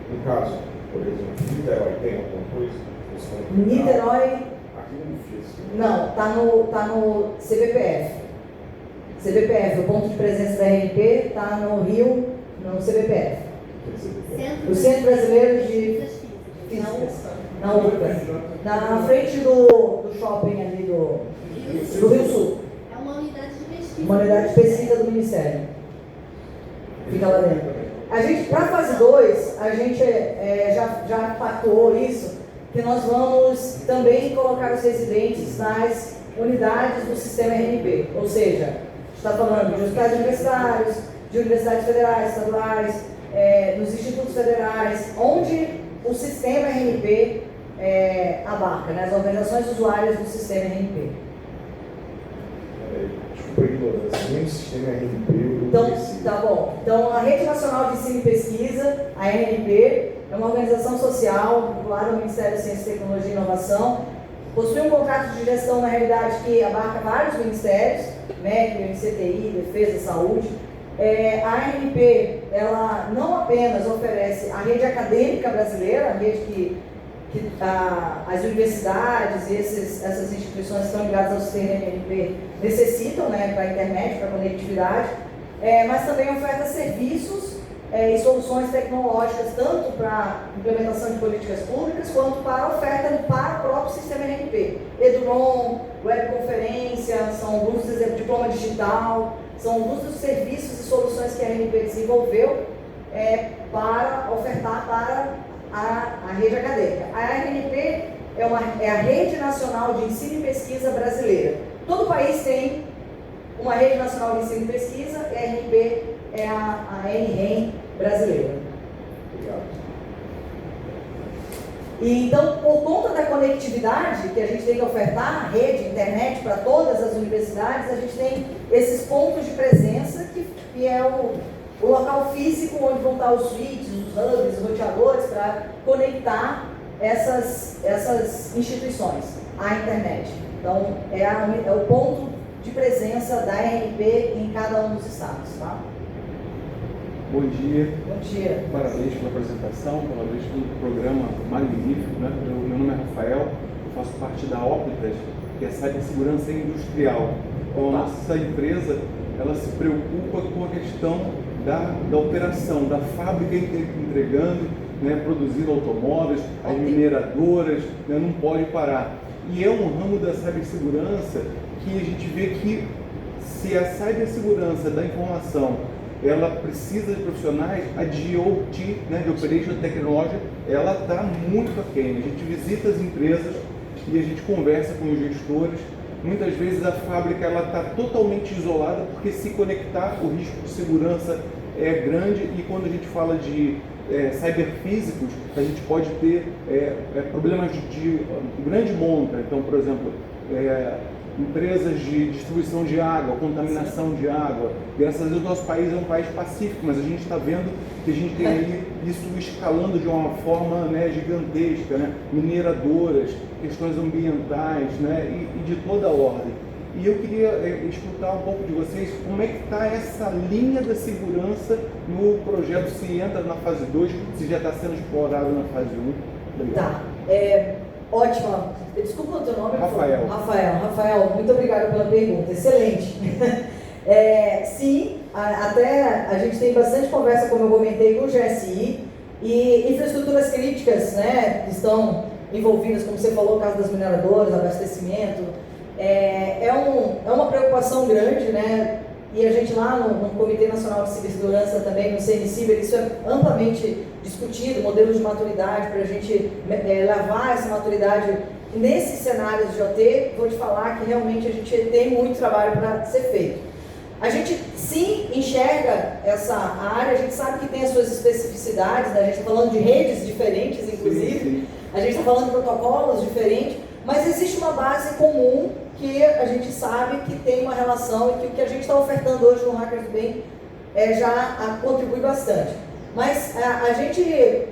No caso, por exemplo, Niterói tem alguma coisa? Niterói, Aqui não fiz. não, está no CBPF. CBPF, o ponto de presença da RNP está no Rio, no CBPF. O Centro Brasileiro de Físicas, na UFBA, na frente do shopping ali do Rio Sul. É uma unidade de pesquisa. Uma unidade de pesquisa do Ministério. Fica lá dentro. A gente, para a fase 2, a gente já pactuou isso, que nós vamos também colocar os residentes nas unidades do sistema RNP. Ou seja, está falando de hospitais universitários, de universidades federais, estaduais, nos institutos federais, onde o sistema RNP abarca, né, as organizações usuárias do sistema RNP. Desculpa a ignorância, nem o sistema RNP. Então, tá bom. Então, a Rede Nacional de Ensino e Pesquisa, a RNP, é uma organização social vinculada ao Ministério da Ciência, Tecnologia e Inovação. Possui um contrato de gestão, na realidade, que abarca vários ministérios, MEC, MCTI, Defesa, Saúde. A RNP, ela não apenas oferece a rede acadêmica brasileira, a rede que as universidades e essas instituições que estão ligadas ao sistema RNP necessitam, né, para a internet, para a conectividade, mas também oferta serviços e soluções tecnológicas, tanto para a implementação de políticas públicas, quanto para a oferta para o próprio sistema RNP. Eduron, webconferência, são alguns exemplos, diploma de digital, são alguns dos serviços e soluções que a RNP desenvolveu para ofertar para a rede acadêmica. A RNP é a Rede Nacional de Ensino e Pesquisa Brasileira. Todo país tem uma Rede Nacional de Ensino e Pesquisa, e a RNP é a NREM brasileira. Obrigado. E então, por conta da conectividade que a gente tem que ofertar, rede, internet para todas as universidades, a gente tem esses pontos de presença que é o local físico onde vão estar os switches, os hubs, os roteadores para conectar essas instituições à internet. Então, é o ponto de presença da RNP em cada um dos estados, tá? Bom dia. Bom dia. Parabéns pela apresentação, parabéns pelo programa magnífico, né? Meu nome é Rafael, eu faço parte da Ópticas, que é a cibersegurança industrial. Então, a nossa empresa, ela se preocupa com a questão da operação, da fábrica entregando, né, produzindo automóveis, as mineradoras, né, não pode parar. E é um ramo da cibersegurança que a gente vê que se a cibersegurança da informação ela precisa de profissionais, a DOT, né, de Operation Technology, ela está muito aquém. A gente visita as empresas e a gente conversa com os gestores. Muitas vezes a fábrica está totalmente isolada, porque se conectar, o risco de segurança é grande, e quando a gente fala de cyberfísicos, a gente pode ter problemas de grande monta. Então, por exemplo, empresas de distribuição de água, contaminação de água. Graças a Deus, o nosso país é um país pacífico, mas a gente está vendo que a gente tem aí isso escalando de uma forma, né, gigantesca, né? Mineradoras, questões ambientais, né, e de toda a ordem. E eu queria escutar um pouco de vocês como é que está essa linha da segurança no projeto, se entra na fase 2, se já está sendo explorado na fase 1. Obrigado. Tá. Ótima. Desculpa o teu nome. Rafael. Rafael, muito obrigada pela pergunta. Excelente. Sim, até a gente tem bastante conversa, como eu comentei, com o GSI, e infraestruturas críticas, né, que estão envolvidas, como você falou, o caso das mineradoras, abastecimento. É uma preocupação grande, né? E a gente lá no Comitê Nacional de Cibersegurança também, no CNCiber, isso é amplamente discutido, modelos de maturidade, para a gente levar essa maturidade nesses cenários de OT. Vou te falar que realmente a gente tem muito trabalho para ser feito. A gente sim enxerga essa área, a gente sabe que tem as suas especificidades, né? A gente está falando de redes diferentes, inclusive, sim. A gente está falando de protocolos diferentes, mas existe uma base comum que a gente sabe que tem uma relação, e que o que a gente está ofertando hoje no Hackers do Bem já contribui bastante. Mas a gente,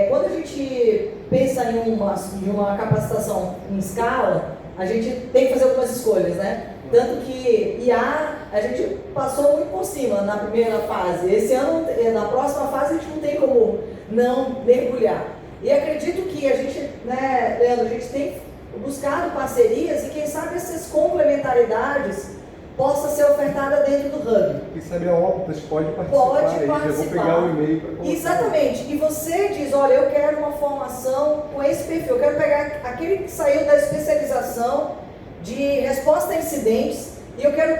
quando a gente pensa em uma capacitação em escala, a gente tem que fazer algumas escolhas, né? Tanto que IA, a gente passou muito por cima na primeira fase. Esse ano, na próxima fase, a gente não tem como não mergulhar. E acredito que a gente, né, Leandro, a gente tem buscado parcerias e quem sabe essas complementaridades possa ser ofertada dentro do Hub. E sabe, a Optas pode participar. Pode participar. Eu vou pegar o e-mail para colocar. Exatamente. E você diz, olha, eu quero uma formação com esse perfil, eu quero pegar aquele que saiu da especialização de resposta a incidentes e eu quero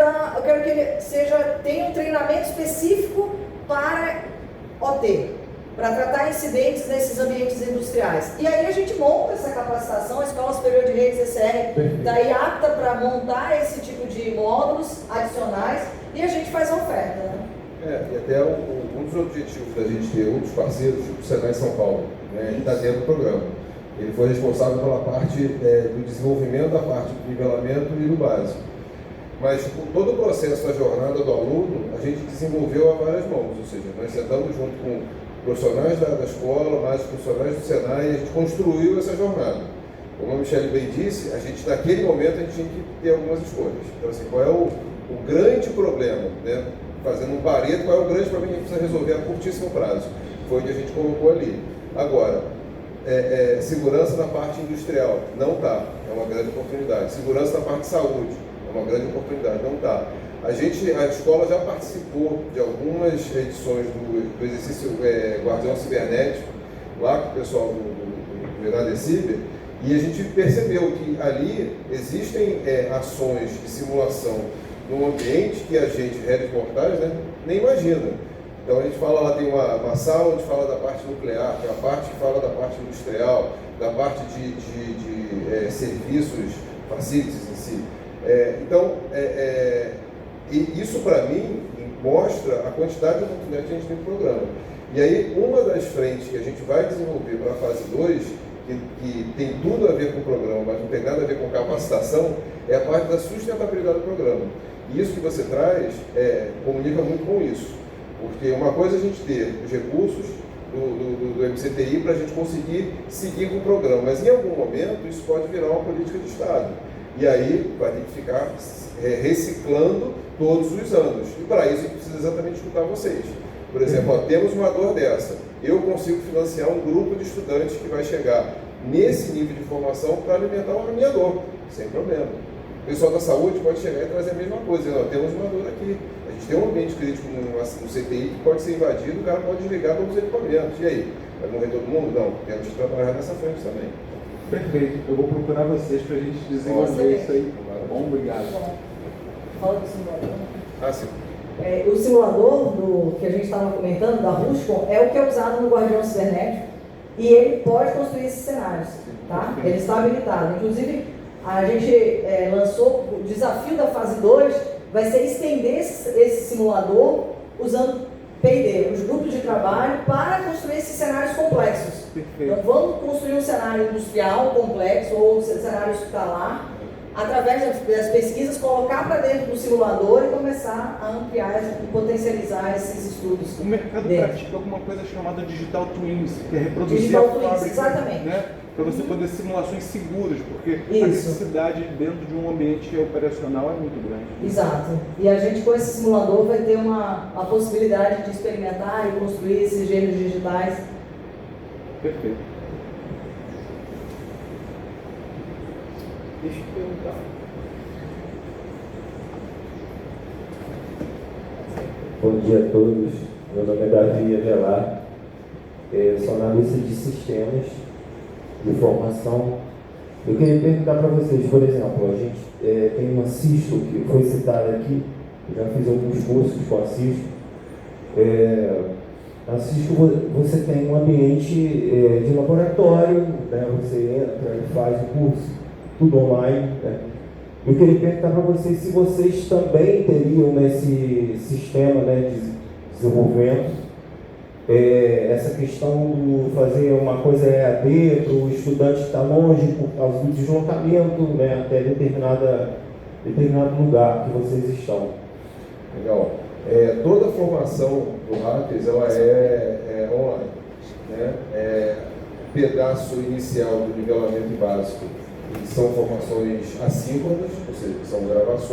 que ele tenha um treinamento específico para OT, para tratar incidentes nesses ambientes industriais. E aí a gente monta essa capacitação, a Escola Superior de Redes ECR está aí apta para montar esse tipo de módulos adicionais e a gente faz a oferta, né? E até um dos objetivos da gente ter outros parceiros, tipo o Senai São Paulo, né, ele está dentro do programa. Ele foi responsável pela parte do desenvolvimento, da parte do nivelamento e do básico. Mas todo o processo da jornada do aluno, a gente desenvolveu a várias mãos, ou seja, nós sentamos junto com profissionais da escola, mais profissionais do Senai, e a gente construiu essa jornada. Como a Michele bem disse, naquele momento a gente tinha que ter algumas escolhas. Então, assim, qual é o grande problema, né? Fazendo um pareto, qual é o grande problema que a gente precisa resolver a curtíssimo prazo? Foi onde a gente colocou ali. Agora, segurança na parte industrial, não está, é uma grande oportunidade. Segurança na parte de saúde, é uma grande oportunidade, não está. A escola já participou de algumas edições do exercício Guardião Cibernético, lá com o pessoal do Iradeciber, e a gente percebeu que ali existem ações de simulação num ambiente que a gente, réis mortais, né, nem imagina. Então a gente fala lá, tem uma sala onde fala da parte nuclear, tem uma parte que fala da parte industrial, da parte de serviços, facilities em si. E isso para mim mostra a quantidade de oportunidades que a gente tem no programa. E aí, uma das frentes que a gente vai desenvolver para a fase 2, que tem tudo a ver com o programa, mas não tem nada a ver com capacitação, é a parte da sustentabilidade do programa. E isso que você traz comunica muito com isso. Porque uma coisa é a gente ter os recursos do MCTI para a gente conseguir seguir com o programa, mas em algum momento isso pode virar uma política de Estado. E aí vai ter que ficar reciclando todos os anos. E para isso a gente precisa exatamente escutar vocês. Por exemplo, temos uma dor dessa. Eu consigo financiar um grupo de estudantes que vai chegar nesse nível de formação para alimentar a minha dor, sem problema. O pessoal da saúde pode chegar e trazer a mesma coisa. Nós temos uma dor aqui. A gente tem um ambiente crítico no CTI que pode ser invadido, o cara pode desligar todos os equipamentos. E aí? Vai morrer todo mundo? Não. Temos que trabalhar nessa frente também. Perfeito. Eu vou procurar vocês para a gente desenvolver isso aí. Tá bom? Obrigado. Fala do simulador. Sim. O simulador que a gente estava comentando, da Ruscom, é o que é usado no Guardião Cibernético e ele pode construir esses cenários, tá? Ele está habilitado. Inclusive, a gente lançou o desafio da fase 2, vai ser estender esse simulador usando P&D, os grupos de trabalho, para construir esses cenários complexos. Perfeito. Então, vamos construir um cenário industrial complexo ou um cenário hospitalar, através das pesquisas, colocar para dentro do simulador e começar a ampliar e potencializar esses estudos. O mercado pratica alguma coisa chamada Digital Twins, que é reproduzir Digital a fábrica, Twins, exatamente. né? Para você poder simulações seguras, porque Isso. a necessidade dentro de um ambiente operacional é muito grande. Exato. E a gente, com esse simulador, vai ter a possibilidade de experimentar e construir esses gêmeos digitais. Perfeito. Deixa eu perguntar. Bom dia a todos. Meu nome é Davi Avelar. Sou analista de sistemas de formação. Eu queria perguntar para vocês, por exemplo, a gente tem uma Cisco que foi citada aqui. Eu já fiz alguns cursos com a Cisco. Na Cisco você tem um ambiente de laboratório, né? Você entra e faz o curso, tudo online, né? Eu queria perguntar para vocês se vocês também teriam nesse sistema, né, de desenvolvimento essa questão do fazer uma coisa EAD para o estudante que está longe por causa do deslocamento, né, até determinado lugar que vocês estão. Legal. Toda a formação do Hackers ela é online, né? Pedaço inicial do nivelamento básico são formações assíncronas, ou seja, são gravações.